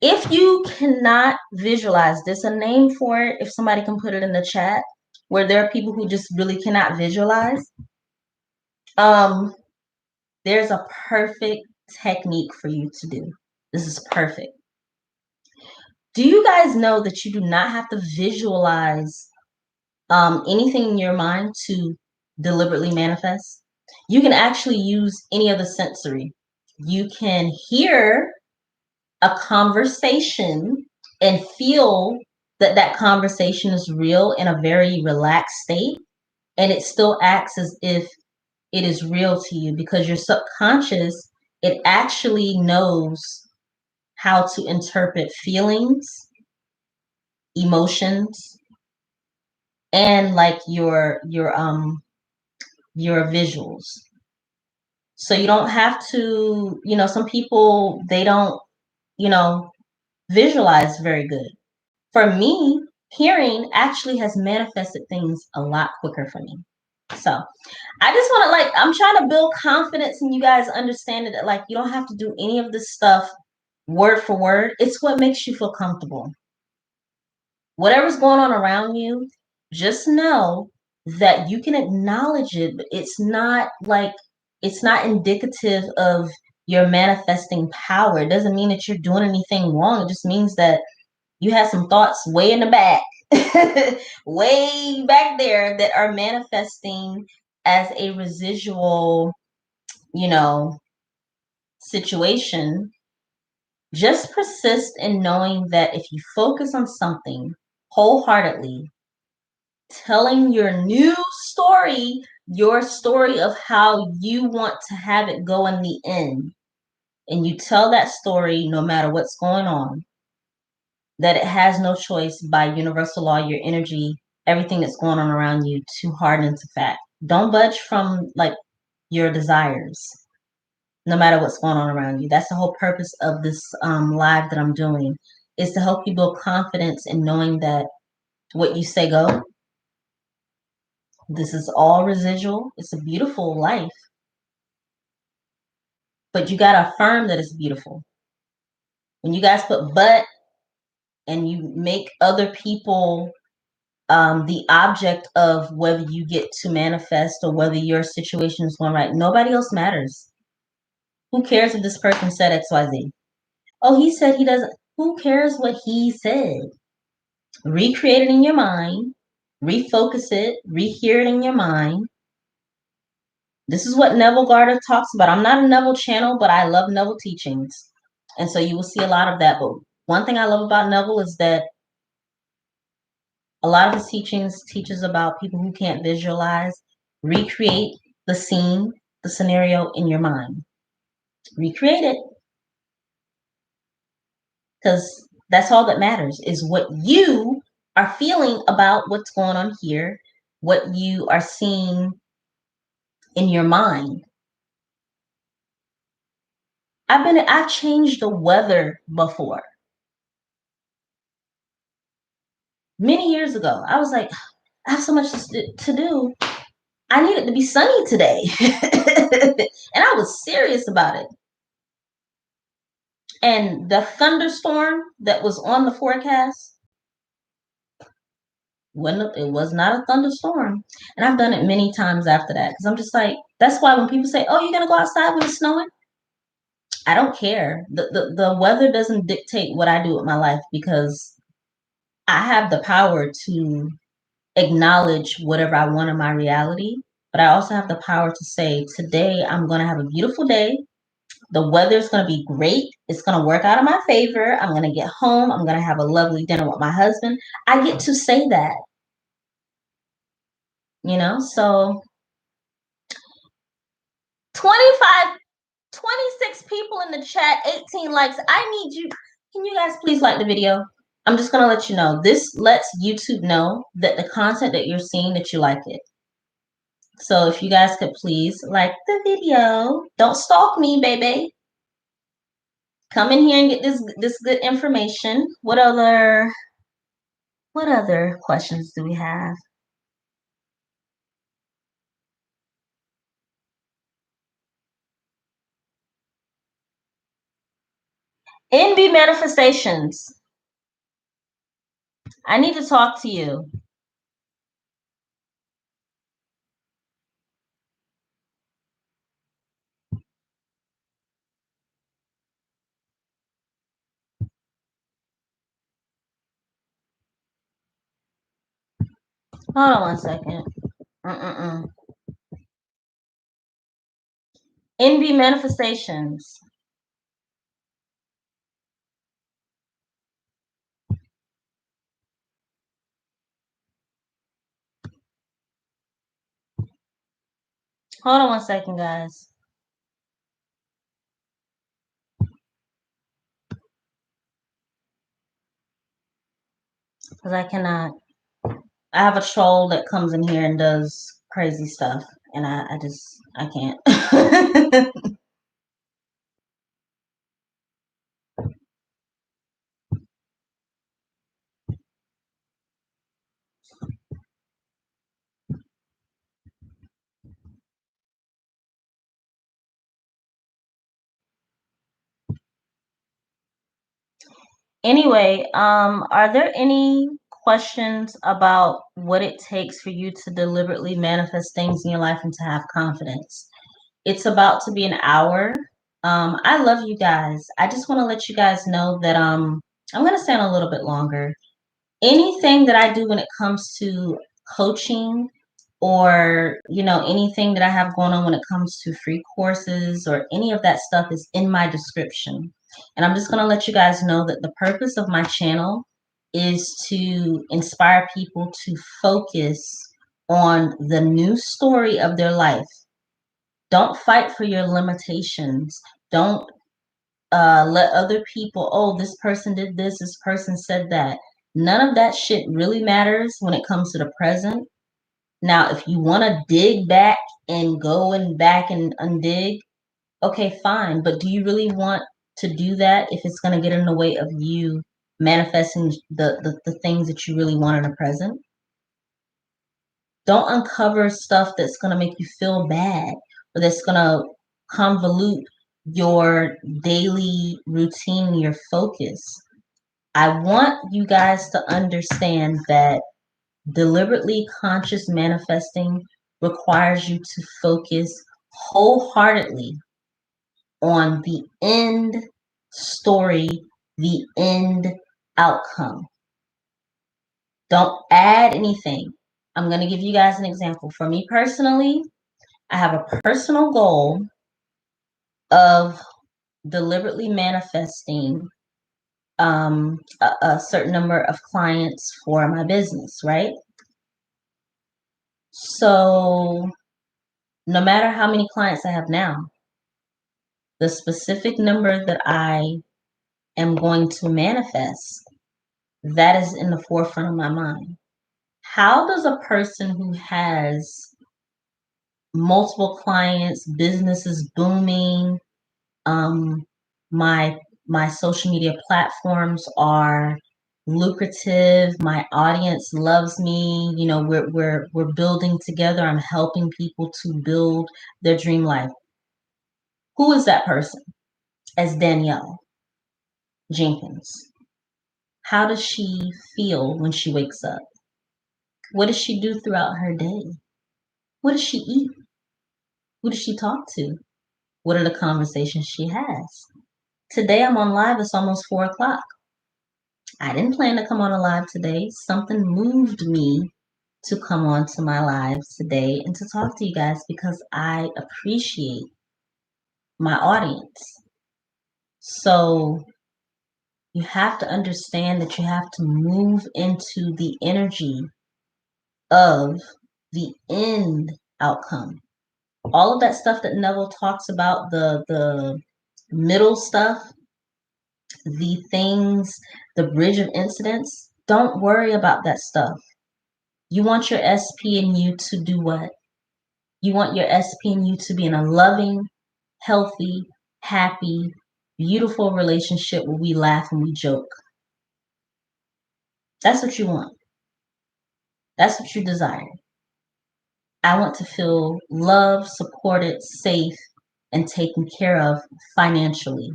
If you cannot visualize, there's a name for it. If somebody can put it in the chat, where there are people who just really cannot visualize. There's a perfect technique for you to do. This is perfect. Do you guys know that you do not have to visualize anything in your mind to deliberately manifest? You can actually use any of the sensory. You can hear a conversation and feel that that conversation is real in a very relaxed state, and it still acts as if it is real to you, because your subconscious, it actually knows how to interpret feelings, emotions, and like your visuals. So you don't have to, some people, they don't, visualize very good. For me, hearing actually has manifested things a lot quicker for me. So I just want to I'm trying to build confidence in you guys understanding that like you don't have to do any of this stuff word for word. It's what makes you feel comfortable. Whatever's going on around you, just know that you can acknowledge it, but it's not indicative of your manifesting power. It doesn't mean that you're doing anything wrong. It just means that you have some thoughts way in the back, way back there, that are manifesting as a residual, situation. Just persist in knowing that if you focus on something wholeheartedly, telling your new story your story of how you want to have it go in the end, and you tell that story no matter what's going on, that it has no choice by universal law, your energy, everything that's going on around you to harden to fact. Don't budge from like your desires, no matter what's going on around you. That's the whole purpose of this live that I'm doing, is to help you build confidence in knowing that what you say go. This is all residual. It's a beautiful life, but you got to affirm that it's beautiful. When you guys put but and you make other people the object of whether you get to manifest or whether your situation is going right, nobody else matters. Who cares if this person said XYZ? Oh, he said he doesn't. Who cares what he said? Recreate it in your mind, refocus it, rehear it in your mind. This is what Neville Garter talks about. I'm not a Neville channel, but I love Neville teachings. And so you will see a lot of that. But one thing I love about Neville is that a lot of his teachings teaches about people who can't visualize. Recreate the scene, the scenario in your mind. Recreate it. Because that's all that matters, is what you are feeling about what's going on here, what you are seeing in your mind. I've changed the weather before. Many years ago, I was like, I have so much to do. I need it to be sunny today. And I was serious about it. And the thunderstorm that was on the forecast, it was not a thunderstorm. And I've done it many times after that, because I'm just like, that's why when people say, oh, you're going to go outside when it's snowing, I don't care. The weather doesn't dictate what I do with my life, because I have the power to acknowledge whatever I want in my reality. But I also have the power to say, today I'm going to have a beautiful day. The weather's going to be great. It's going to work out in my favor. I'm going to get home. I'm going to have a lovely dinner with my husband. I get to say that, so 25, 26 people in the chat, 18 likes. I need you. Can you guys please like the video? I'm just going to let you know. This lets YouTube know that the content that you're seeing, that you like it. So if you guys could please like the video. Don't stalk me, baby. Come in here and get this good information. What other questions do we have? NB manifestations. I need to talk to you. Hold on one second. NB manifestations. Hold on one second, guys. Because I cannot. I have a troll that comes in here and does crazy stuff. And I can't. Anyway, are there any questions about what it takes for you to deliberately manifest things in your life and to have confidence? It's about to be an hour. I love you guys. I just want to let you guys know that I'm going to stay on a little bit longer. Anything that I do when it comes to coaching, or anything that I have going on when it comes to free courses or any of that stuff, is in my description. And I'm just going to let you guys know that the purpose of my channel is to inspire people to focus on the new story of their life. Don't fight for your limitations. Don't let other people, oh, this person did this person said that. None of that shit really matters when it comes to the present. Now, if you want to dig back and go and back and undig, okay, fine. But do you really want to do that if it's going to get in the way of you manifesting the things that you really want in the present? Don't uncover stuff that's going to make you feel bad or that's going to convolute your daily routine, your focus. I want you guys to understand that deliberately conscious manifesting requires you to focus wholeheartedly on the end story, the end outcome. Don't add anything. I'm going to give you guys an example. For me personally, I have a personal goal of deliberately manifesting a certain number of clients for my business, right? So no matter how many clients I have now, the specific number that I am going to manifest, that is in the forefront of my mind. How does a person who has multiple clients, businesses booming, my my social media platforms are lucrative, my audience loves me, you know, we're building together, I'm helping people to build their dream life. Who is that person? As Danielle Jenkins. How does she feel when she wakes up? What does she do throughout her day? What does she eat? Who does she talk to? What are the conversations she has? Today I'm on live, it's almost 4 o'clock. I didn't plan to come on a live today. Something moved me to come on to my lives today and to talk to you guys because I appreciate my audience. So you have to understand that you have to move into the energy of the end outcome. All of that stuff that Neville talks about, the middle stuff, the things, the bridge of incidents, don't worry about that stuff. You want your SP and you to do what? You want your SP and you to be in a loving, healthy, happy, beautiful relationship where we laugh and we joke. That's what you want. That's what you desire. I want to feel loved, supported, safe, and taken care of financially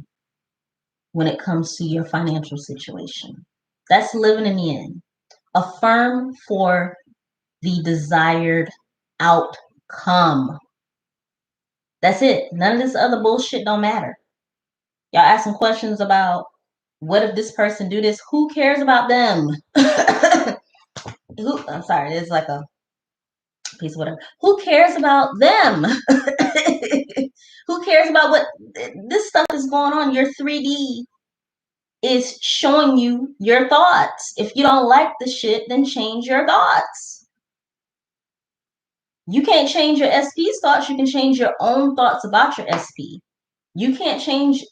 when it comes to your financial situation. That's living in the end. Affirm for the desired outcome. That's it. None of this other bullshit don't matter. Y'all asking questions about what if this person do this? Who cares about them? I'm sorry, it's like a piece of whatever. Who cares about them? Who cares about what this stuff is going on? Your 3D is showing you your thoughts. If you don't like the shit, then change your thoughts. You can't change your SP's thoughts. You can change your own thoughts about your SP. You can't change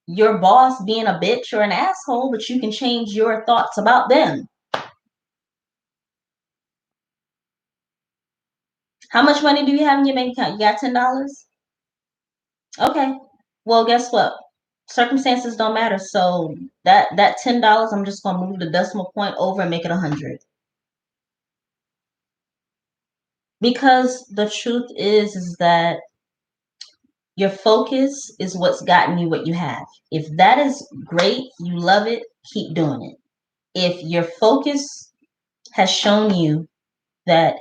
your boss being a bitch or an asshole, but you can change your thoughts about them. How much money do you have in your bank account? You got $10? Okay. Well, guess what? Circumstances don't matter. So that $10, I'm just gonna move the decimal point over and make it 100. Because the truth is that your focus is what's gotten you what you have. If that is great, you love it, keep doing it. If your focus has shown you that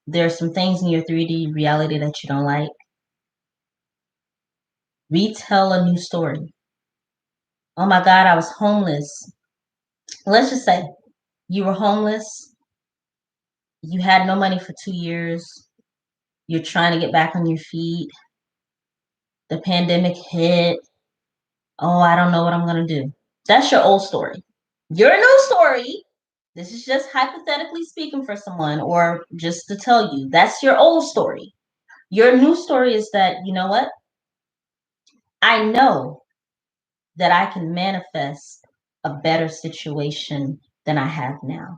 there's some things in your 3D reality that you don't like, retell a new story. Oh my God, I was homeless. Let's just say you were homeless. You had no money for 2 years. You're trying to get back on your feet. The pandemic hit. Oh, I don't know what I'm going to do. That's your old story. Your new story This is just hypothetically speaking for someone, or just to tell you, that's your old story. Your new story is that, you know what? I know that I can manifest a better situation than I have now.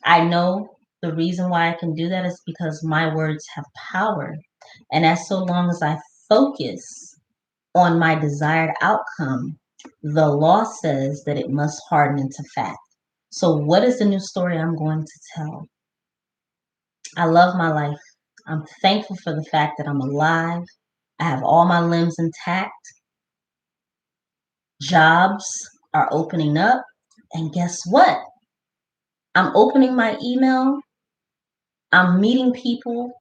I know the reason why I can do that is because my words have power. And as so long as I focus on my desired outcome, the law says that it must harden into fact. So, what is the new story I'm going to tell? I love my life. I'm thankful for the fact that I'm alive. I have all my limbs intact. Jobs are opening up. And guess what? I'm opening my email. I'm meeting people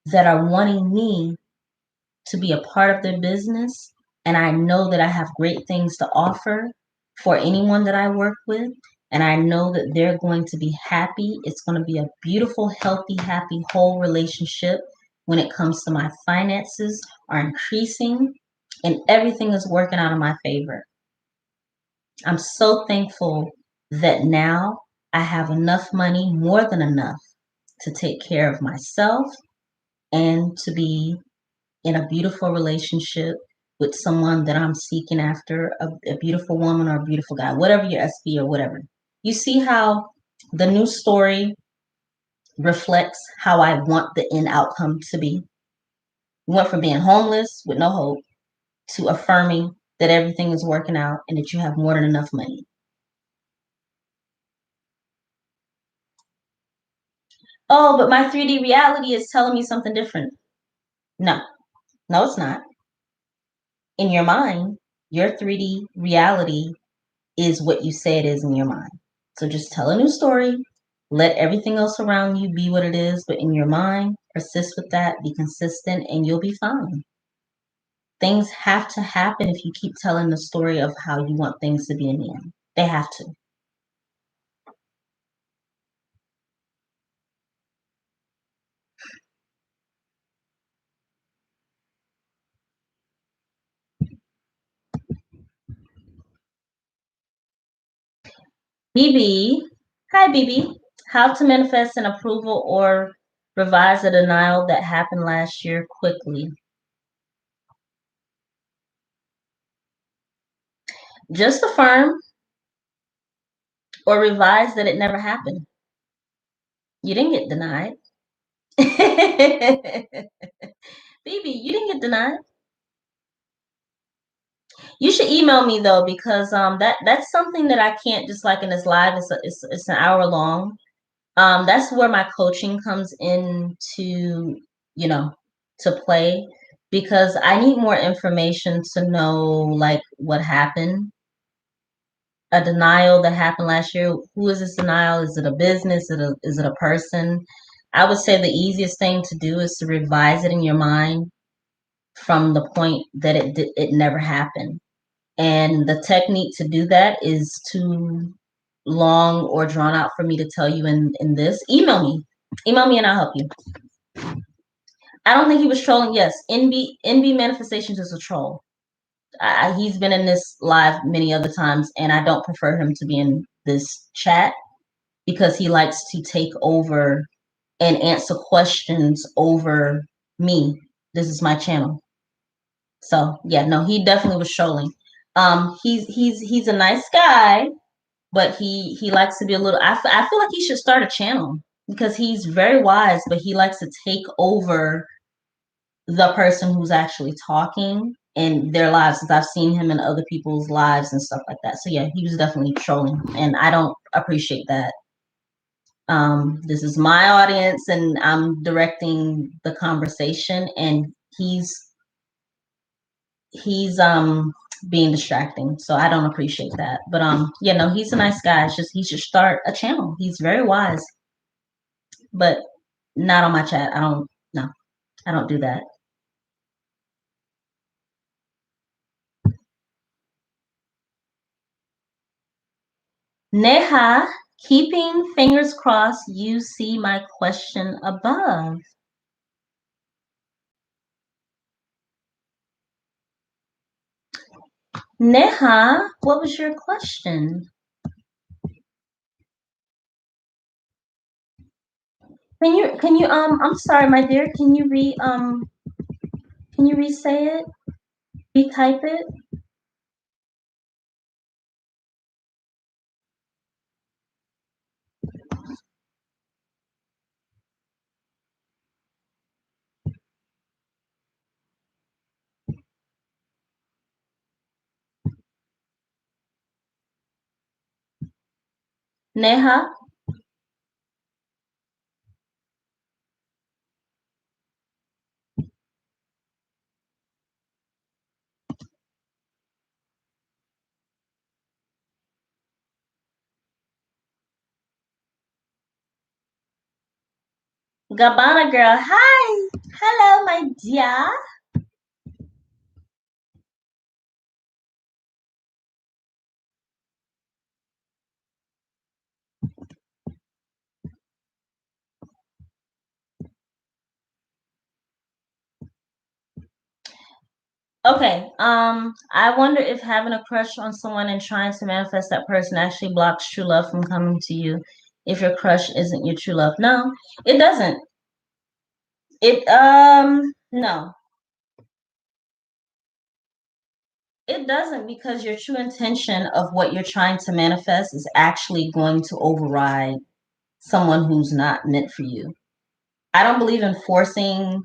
that are wanting me to be a part of their business. And I know that I have great things to offer for anyone that I work with. And I know that they're going to be happy. It's going to be a beautiful, healthy, happy, whole relationship when it comes to my finances are increasing and everything is working out in my favor. I'm so thankful that now I have enough money, more than enough, to take care of myself and to be in a beautiful relationship with someone that I'm seeking after, a beautiful woman or a beautiful guy, whatever your SB or whatever. You see how the new story reflects how I want the end outcome to be. We went from being homeless with no hope to affirming that everything is working out and that you have more than enough money. Oh, but my 3D reality is telling me something different. No, no, it's not. In your mind, your 3D reality is what you say it is in your mind. So just tell a new story. Let everything else around you be what it is, but in your mind, persist with that, be consistent, and you'll be fine. Things have to happen if you keep telling the story of how you want things to be in the end. They have to. BB, hi BB. How to manifest an approval or revise a denial that happened last year quickly. Just affirm or revise that it never happened. You didn't get denied. BB, you didn't get denied. You should email me though, because that's something that I can't just like in this live. It's an hour long. That's where my coaching comes in to, you know, to play, because I need more information to know like what happened. A denial that happened last year. Who is this denial? Is it a business? Is it a person? I would say the easiest thing to do is to revise it in your mind from the point that it never happened. And the technique to do that is too long or drawn out for me to tell you in this. Email me. Email me and I'll help you. I don't think he was trolling. Yes, NB Manifestations is a troll. He's been in this live many other times, and I don't prefer him to be in this chat because he likes to take over and answer questions over me. This is my channel. So yeah, no, he definitely was trolling. He's a nice guy, but he likes to be a little. I feel like he should start a channel because he's very wise, but he likes to take over the person who's actually talking in their lives. Since I've seen him in other people's lives and stuff like that. So yeah, he was definitely trolling, and I don't appreciate that. This is my audience, and I'm directing the conversation, and he's being distracting, so I don't appreciate that. But yeah, no, he's a nice guy. It's just he should start a channel. He's very wise, but not on my chat. I don't. No, I don't do that. Neha, keeping fingers crossed you see my question above. Neha, what was your question? Can you I'm sorry, my dear, can you re-say it? Retype it? Neha? Gabbana girl, hi. Hello, my dear. Okay, I wonder if having a crush on someone and trying to manifest that person actually blocks true love from coming to you if your crush isn't your true love. No, it doesn't. No, it doesn't, because your true intention of what you're trying to manifest is actually going to override someone who's not meant for you. I don't believe in forcing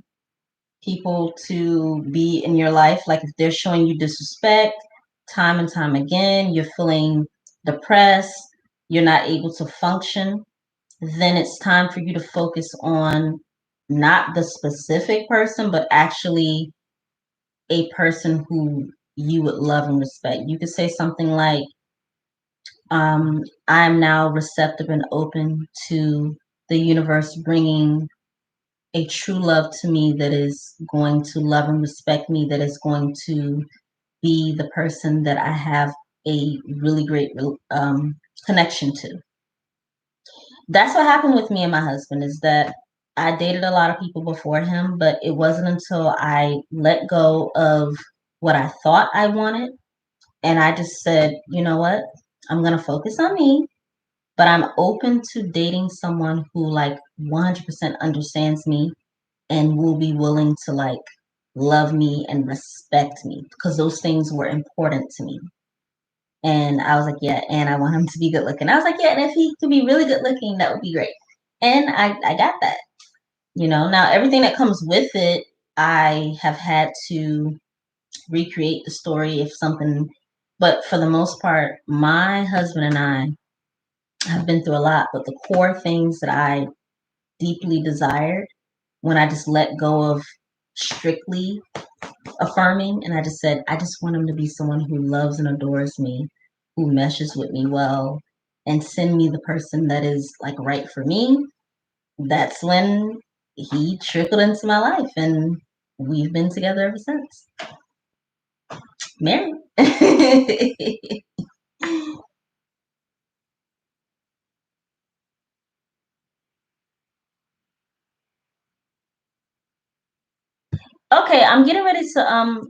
people to be in your life. Like if they're showing you disrespect time and time again, you're feeling depressed, you're not able to function, then it's time for you to focus on not the specific person, but actually a person who you would love and respect. You could say something like, I'm now receptive and open to the universe bringing a true love to me that is going to love and respect me, that is going to be the person that I have a really great connection to. That's what happened with me and my husband, is that I dated a lot of people before him, but it wasn't until I let go of what I thought I wanted and I just said, you know what? I'm going to focus on me, but I'm open to dating someone who like 100% understands me and will be willing to like love me and respect me, because those things were important to me. And I was like, yeah, and I want him to be good looking. I was like, yeah, and if he could be really good looking, that would be great. And I got that. Now everything that comes with it, I have had to recreate the story if something, but for the most part, my husband and I have been through a lot, but the core things that I deeply desired, when I just let go of strictly affirming and I just said, I just want him to be someone who loves and adores me, who meshes with me well, and send me the person that is like right for me. That's when he trickled into my life, and we've been together ever since. Married. Okay, I'm getting ready to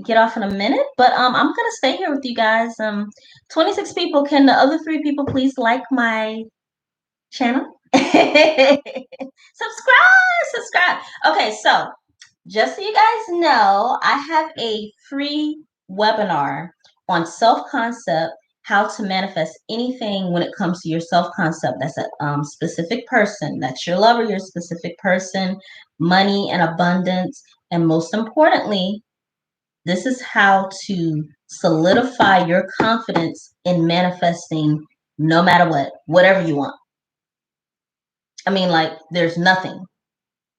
get off in a minute, but I'm gonna stay here with you guys. 26 people. Can the other 3 people please like my channel? Subscribe. Okay, so just so you guys know, I have a free webinar on self-concept, how to manifest anything when it comes to your self-concept. That's a specific person. That's your lover, your specific person, money and abundance. And most importantly, this is how to solidify your confidence in manifesting no matter what, whatever you want. I mean, like, there's nothing.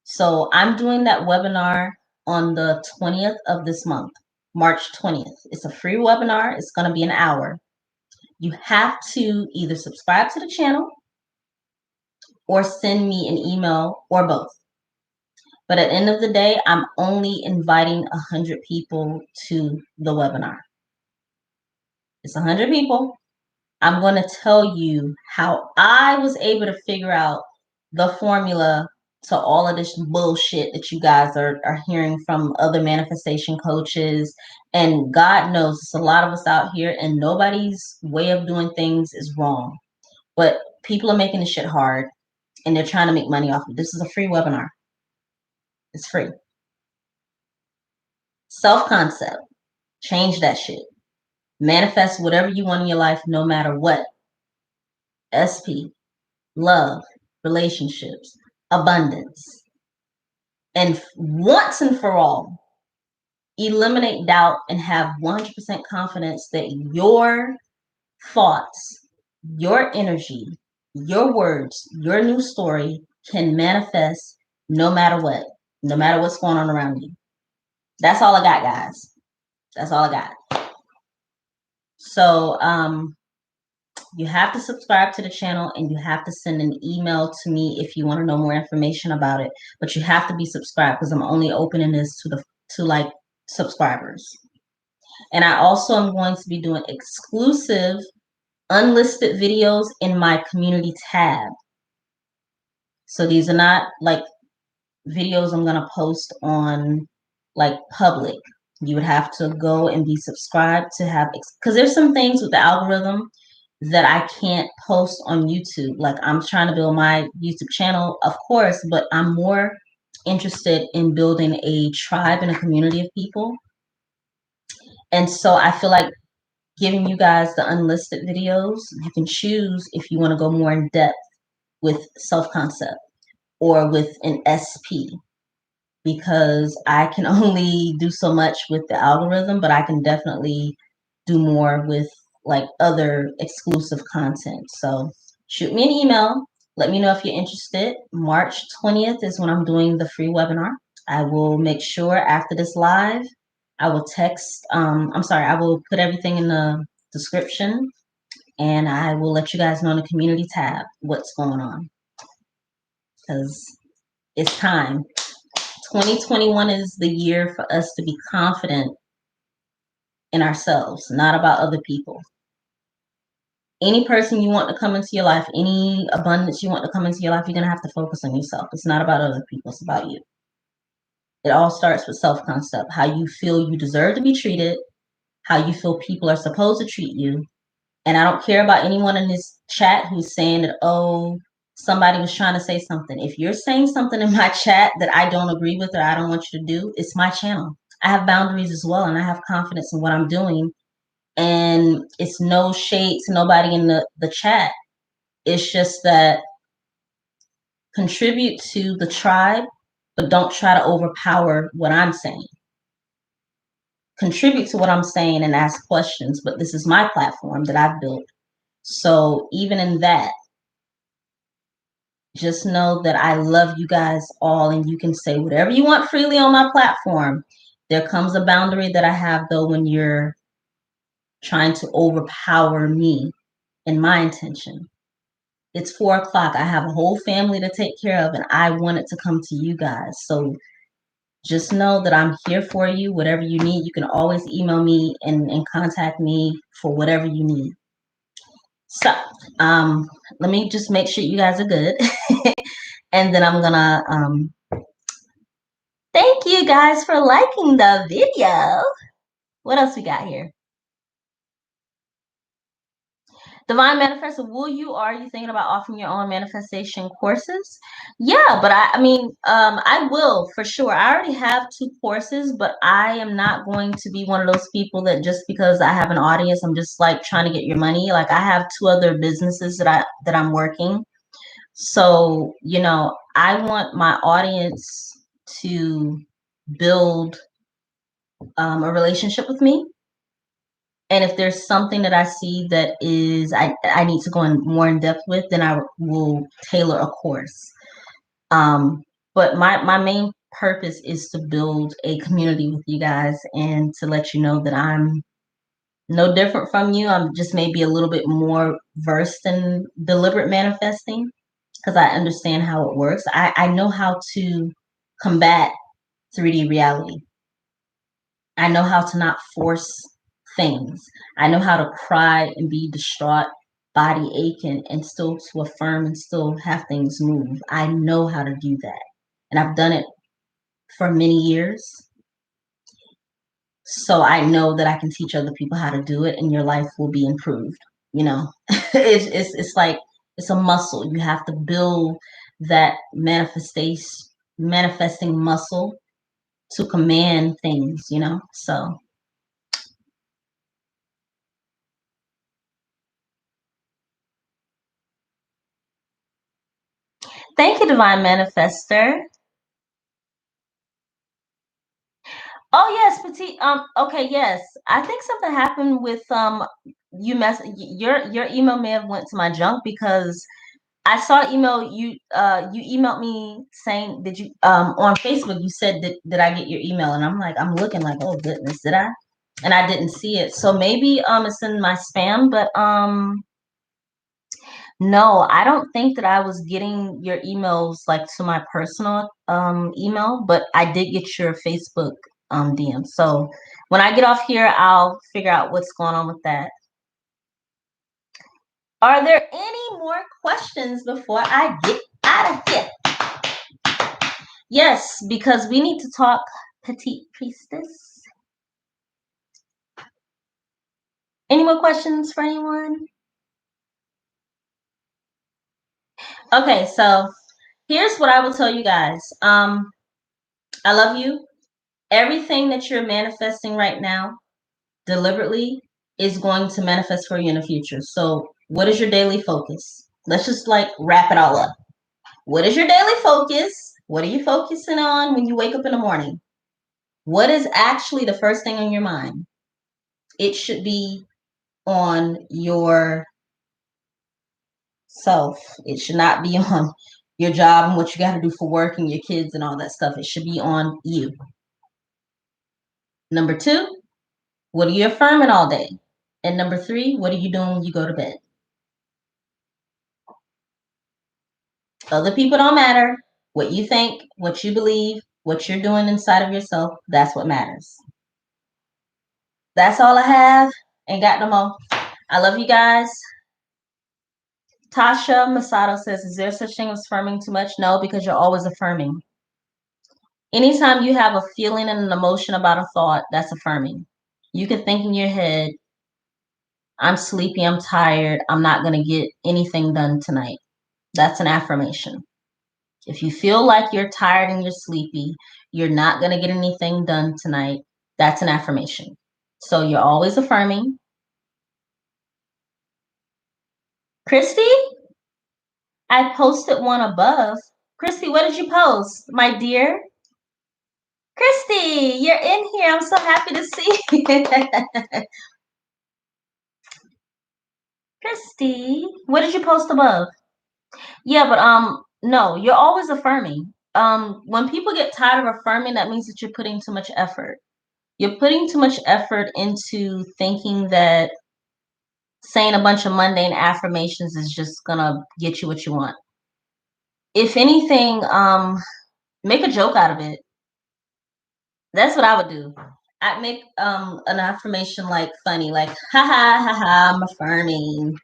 So I'm doing that webinar on the 20th of this month, March 20th. It's a free webinar. It's going to be an hour. You have to either subscribe to the channel or send me an email or both. But at the end of the day, I'm only inviting 100 people to the webinar. It's 100 people. I'm going to tell you how I was able to figure out the formula to all of this bullshit that you guys are hearing from other manifestation coaches. And God knows it's a lot of us out here, and nobody's way of doing things is wrong. But people are making this shit hard. and they're trying to make money off of it. This is a free webinar. It's free. Self-concept. Change that shit. Manifest whatever you want in your life, no matter what. SP. Love. Relationships. Abundance. And once and for all, eliminate doubt and have 100% confidence that your thoughts, your energy, your words, your new story can manifest no matter what, no matter what's going on around you. That's all I got, guys. That's all I got. So you have to subscribe to the channel, and you have to send an email to me if you want to know more information about it. But you have to be subscribed, because I'm only opening this to like subscribers. And I also am going to be doing exclusive unlisted videos in my community tab. So these are not like videos I'm going to post on like public. You would have to go and be subscribed to have, because there's some things with the algorithm that I can't post on YouTube. Like, I'm trying to build my YouTube channel, of course, but I'm more interested in building a tribe and a community of people. And so I feel like giving you guys the unlisted videos, you can choose if you want to go more in depth with self-concept or with an SP, because I can only do so much with the algorithm, but I can definitely do more with like other exclusive content. So shoot me an email. Let me know if you're interested. March 20th is when I'm doing the free webinar. I will make sure after this live, I will I will put everything in the description, and I will let you guys know in the community tab what's going on, because it's time. 2021 is the year for us to be confident in ourselves, not about other people. Any person you want to come into your life, any abundance you want to come into your life, you're going to have to focus on yourself. It's not about other people. It's about you. It all starts with self-concept, how you feel you deserve to be treated, how you feel people are supposed to treat you. And I don't care about anyone in this chat who's saying that, oh, somebody was trying to say something. If you're saying something in my chat that I don't agree with or I don't want you to do, it's my channel. I have boundaries as well, and I have confidence in what I'm doing. And it's no shade to nobody in the chat. It's just that contribute to the tribe, but don't try to overpower what I'm saying. Contribute to what I'm saying and ask questions, but this is my platform that I've built. So even in that, just know that I love you guys all, and you can say whatever you want freely on my platform. There comes a boundary that I have, though, when you're trying to overpower me and my intention. It's 4 o'clock. I have a whole family to take care of, and I wanted to come to you guys. So just know that I'm here for you. Whatever you need, you can always email me and contact me for whatever you need. So let me just make sure you guys are good. And then I'm gonna thank you guys for liking the video. What else we got here? Divine Manifestor, are you thinking about offering your own manifestation courses? Yeah, but I mean, I will for sure. I already have 2 courses, but I am not going to be one of those people that just because I have an audience, I'm just like trying to get your money. Like, I have 2 other businesses that I'm working. So, you know, I want my audience to build a relationship with me. And if there's something that I see that is I need to go in more in depth with, then I will tailor a course. But my main purpose is to build a community with you guys and to let you know that I'm no different from you. I'm just maybe a little bit more versed in deliberate manifesting, because I understand how it works. I know how to combat 3D reality. I know how to not force things. I know how to cry and be distraught, body aching, and still to affirm and still have things move. I know how to do that. And I've done it for many years. So I know that I can teach other people how to do it, and your life will be improved. You know, it's like, it's a muscle. You have to build that manifesting muscle to command things, you know? So thank you, Divine Manifester. Oh yes, Petite. Okay, yes. I think something happened with your email may have went to my junk because I saw email you emailed me saying did you on Facebook you said did I get your email, and I'm like I'm looking like, oh goodness, did I? And I didn't see it. So maybe it's in my spam, but no, I don't think that I was getting your emails like to my personal email, but I did get your Facebook DM. So when I get off here, I'll figure out what's going on with that. Are there any more questions before I get out of here? Yes, because we need to talk, Petite Priestess. Any more questions for anyone? Okay, so here's what I will tell you guys. I love you. Everything that you're manifesting right now deliberately is going to manifest for you in the future. So what is your daily focus? Let's just like wrap it all up. What is your daily focus? What are you focusing on when you wake up in the morning? What is actually the first thing on your mind? It should be on your self. It should not be on your job and what you got to do for work and your kids and all that stuff. It should be on you. Number 2, what are you affirming all day? And number 3, what are you doing when you go to bed? Other people don't matter. What you think, what you believe, what you're doing inside of yourself, that's what matters. That's all I have. Ain't got no more. I love you guys. Tasha Masato says, is there such thing as affirming too much? No, because you're always affirming. Anytime you have a feeling and an emotion about a thought, that's affirming. You can think in your head, I'm sleepy, I'm tired, I'm not going to get anything done tonight. That's an affirmation. If you feel like you're tired and you're sleepy, you're not going to get anything done tonight, that's an affirmation. So you're always affirming. Christy, I posted one above. Christy, what did you post, my dear? Christy, you're in here. I'm so happy to see you. Christy, what did you post above? Yeah, but no, you're always affirming. When people get tired of affirming, that means that you're putting too much effort. You're putting too much effort into thinking that saying a bunch of mundane affirmations is just gonna get you what you want. If anything, make a joke out of it. That's what I would do. I'd make an affirmation like funny, like ha ha ha ha, I'm affirming.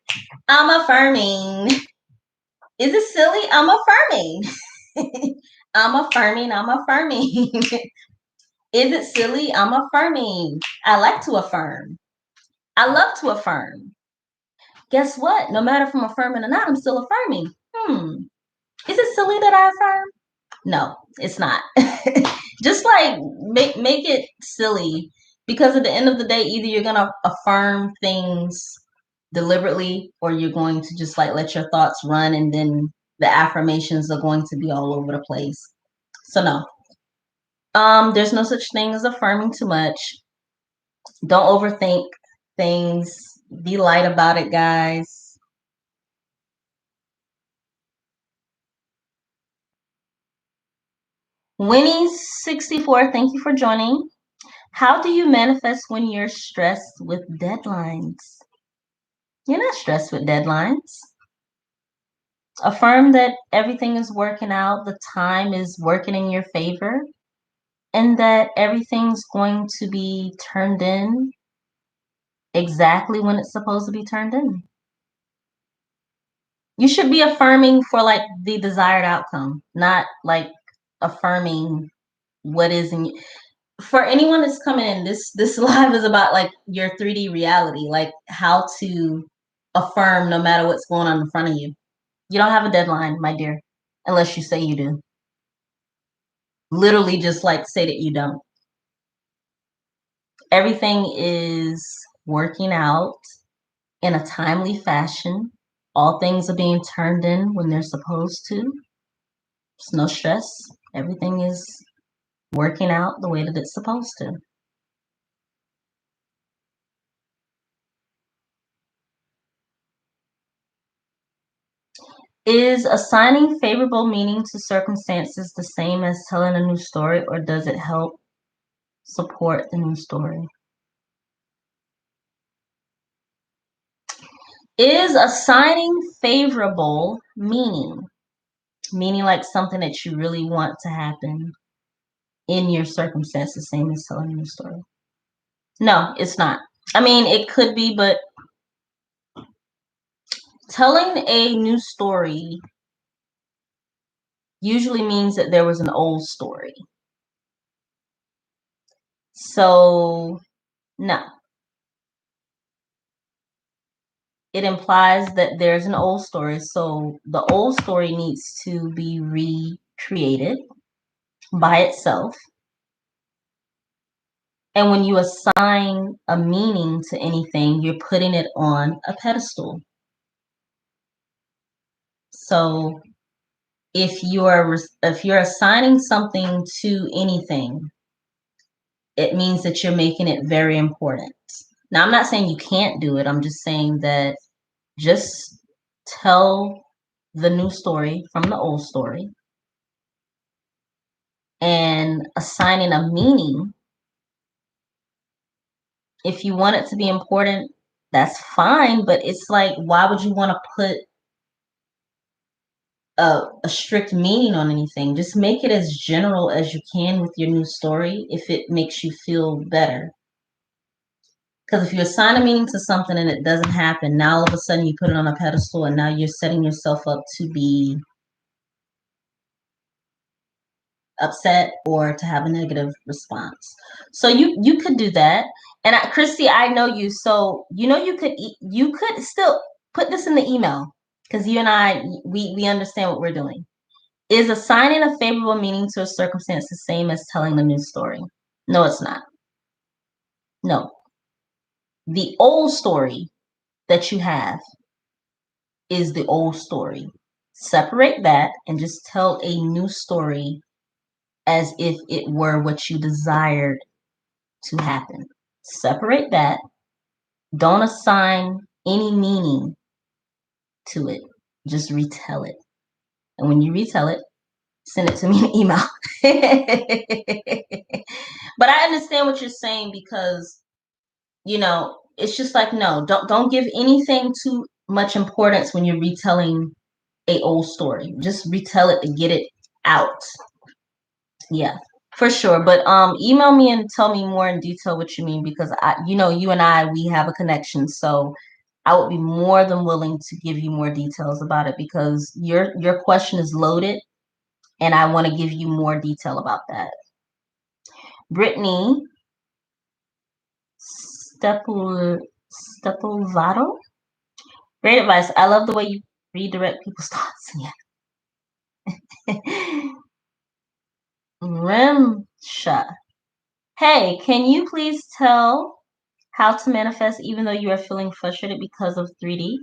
I'm affirming. Is it silly? I'm affirming. I'm affirming. I'm affirming. Is it silly? I'm affirming. I like to affirm. I love to affirm. Guess what? No matter if I'm affirming or not, I'm still affirming. Is it silly that I affirm? No, it's not. Just like make it silly, because at the end of the day, either you're gonna affirm things deliberately or you're going to just like let your thoughts run, and then the affirmations are going to be all over the place. So no. There's no such thing as affirming too much. Don't overthink things. Be light about it, guys. Winnie64, thank you for joining. How do you manifest when you're stressed with deadlines? You're not stressed with deadlines. Affirm that everything is working out, the time is working in your favor, and that everything's going to be turned in exactly when it's supposed to be turned in. You should be affirming for like the desired outcome, not like affirming what is in. For anyone that's coming in, this live is about like your 3D reality, like how to affirm no matter what's going on in front of you. You don't have a deadline, my dear. unless you say you do. Literally just like say that you don't. Everything is working out in a timely fashion. All things are being turned in when they're supposed to. There's no stress. Everything is working out the way that it's supposed to. Is assigning favorable meaning to circumstances the same as telling a new story, or does it help support the new story? Is assigning favorable meaning, meaning like something that you really want to happen in your circumstance, the same as telling a new story? No, it's not. I mean, it could be, but telling a new story usually means that there was an old story. So, no. It implies that there's an old story. So, the old story needs to be recreated by itself. And when you assign a meaning to anything, you're putting it on a pedestal. So, if you're assigning something to anything, it means that you're making it very important. Now, I'm not saying you can't do it. I'm just saying that just tell the new story from the old story, and assigning a meaning. If you want it to be important, that's fine, but it's like, why would you want to put a strict meaning on anything? Just make it as general as you can with your new story if it makes you feel better. Because if you assign a meaning to something and it doesn't happen, now all of a sudden you put it on a pedestal and now you're setting yourself up to be upset or to have a negative response. So you could do that. And Christy, I know you, so you could still put this in the email, because you and I, we understand what we're doing. Is assigning a favorable meaning to a circumstance the same as telling a new story? No, it's not. No. The old story that you have is the old story. Separate that and just tell a new story as if it were what you desired to happen. Separate that. Don't assign any meaning to it. Just retell it. And when you retell it, send it to me in an email. But I understand what you're saying, because it's just like, no, don't give anything too much importance when you're retelling a old story. Just retell it to get it out. Yeah, for sure. But email me and tell me more in detail what you mean, because you and I, we have a connection. So I would be more than willing to give you more details about it, because your question is loaded and I want to give you more detail about that. Brittany Stepulvato. Great advice. I love the way you redirect people's thoughts. Yeah. Rimsha. Hey, can you please tell how to manifest even though you are feeling frustrated because of 3D?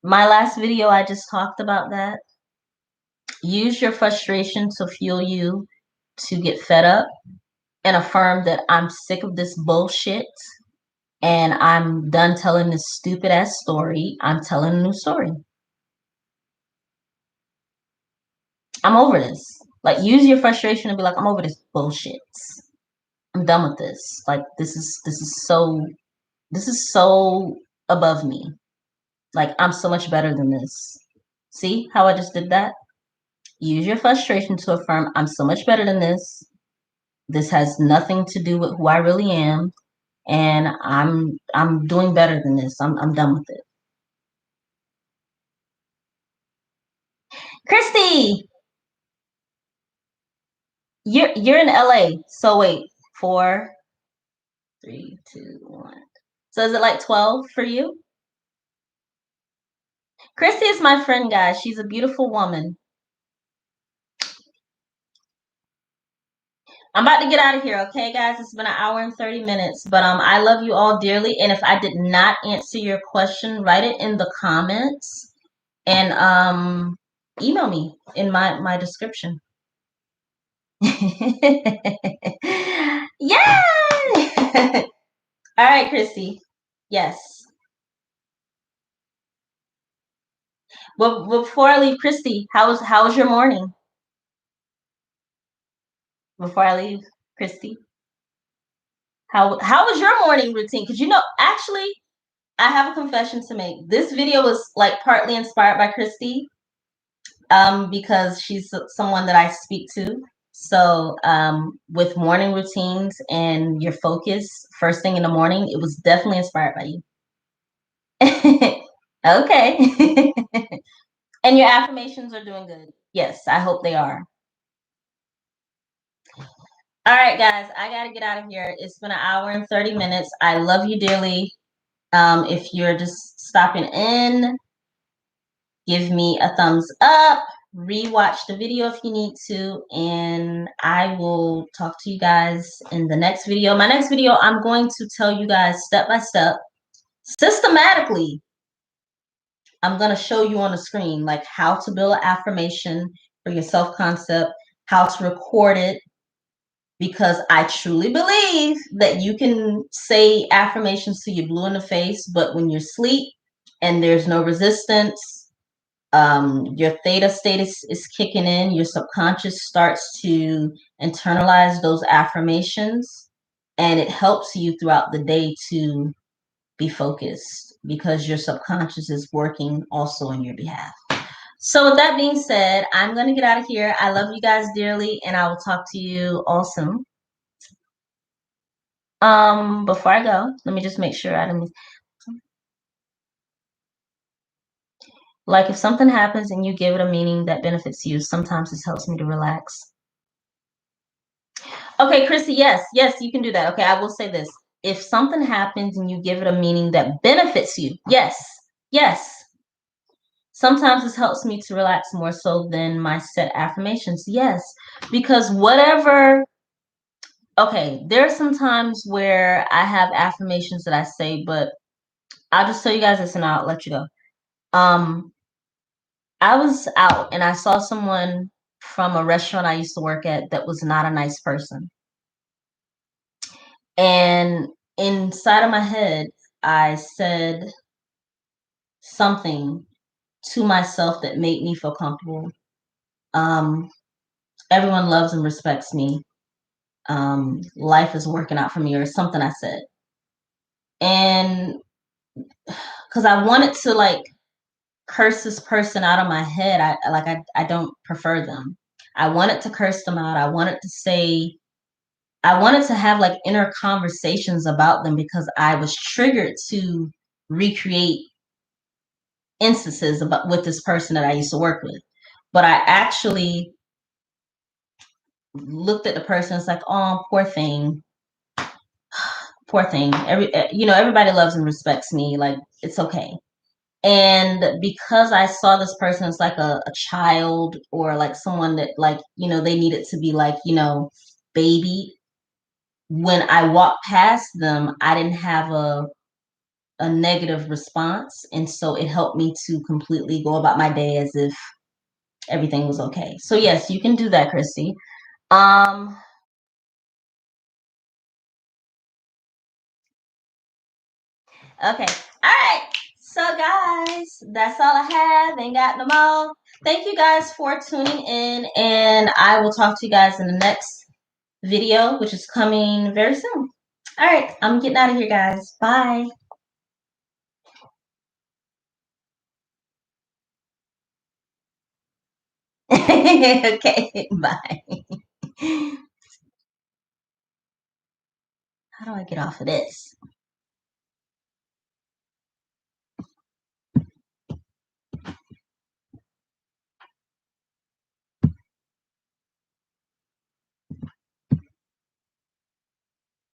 My last video, I just talked about that. Use your frustration to fuel you to get fed up, and affirm that I'm sick of this bullshit and I'm done telling this stupid ass story. I'm telling a new story. I'm over this. Like, use your frustration and be like, I'm over this bullshit. I'm done with this. Like, this is so above me. Like, I'm so much better than this. See how I just did that? Use your frustration to affirm, I'm so much better than this. This has nothing to do with who I really am, and I'm doing better than this. I'm done with it. Christy, you're in LA. So wait, 4, 3, 2, 1. So is it like 12 for you? Christy is my friend, guys. She's a beautiful woman. I'm about to get out of here, okay, guys? It's been an hour and 30 minutes, but I love you all dearly. And if I did not answer your question, write it in the comments and email me in my description. Yay! All right, Christy. Yes. Well, before I leave, Christy, how was your morning? Before I leave, Christy, how was your morning routine? Because actually, I have a confession to make. This video was like partly inspired by Christy, because she's someone that I speak to. So, with morning routines and your focus first thing in the morning, it was definitely inspired by you. Okay. And your affirmations are doing good. Yes, I hope they are. All right, guys, I got to get out of here. It's been an hour and 30 minutes. I love you dearly. If you're just stopping in, give me a thumbs up, rewatch the video if you need to, and I will talk to you guys in the next video. My next video, I'm going to tell you guys step by step, systematically. I'm going to show you on the screen like how to build an affirmation for your self-concept, how to record it, because I truly believe that you can say affirmations till you're blue in the face, but when you're asleep and there's no resistance, your theta state is kicking in, your subconscious starts to internalize those affirmations, and it helps you throughout the day to be focused because your subconscious is working also on your behalf. So with that being said, I'm going to get out of here. I love you guys dearly, and I will talk to you all soon. Before I go, let me just make sure I didn't. Like if something happens and you give it a meaning that benefits you, sometimes this helps me to relax. Okay, Chrissy, yes, you can do that. Okay, I will say this. If something happens and you give it a meaning that benefits you, yes. Sometimes this helps me to relax more so than my set affirmations. Yes, because okay, there are some times where I have affirmations that I say, but I'll just tell you guys this and I'll let you go. I was out and I saw someone from a restaurant I used to work at that was not a nice person. And inside of my head, I said something to myself that made me feel comfortable. Everyone loves and respects me. Life is working out for me, or something I said. And because I wanted to like curse this person out of my head, I don't prefer them. I wanted to curse them out. I wanted to have like inner conversations about them because I was triggered to recreate instances about with this person that I used to work with. But I actually looked at the person. It's like, oh, poor thing, poor thing. Everybody loves and respects me. Like it's okay. And because I saw this person as like a child or like someone that like they needed to be like baby. When I walked past them, I didn't have a negative response, and so it helped me to completely go about my day as if everything was okay. So yes, you can do that, Christy. Okay. All right. So guys, that's all I have. Ain't got no more. Thank you guys for tuning in, and I will talk to you guys in the next video, which is coming very soon. All right, I'm getting out of here, guys. Bye. Okay, bye. How do I get off of this?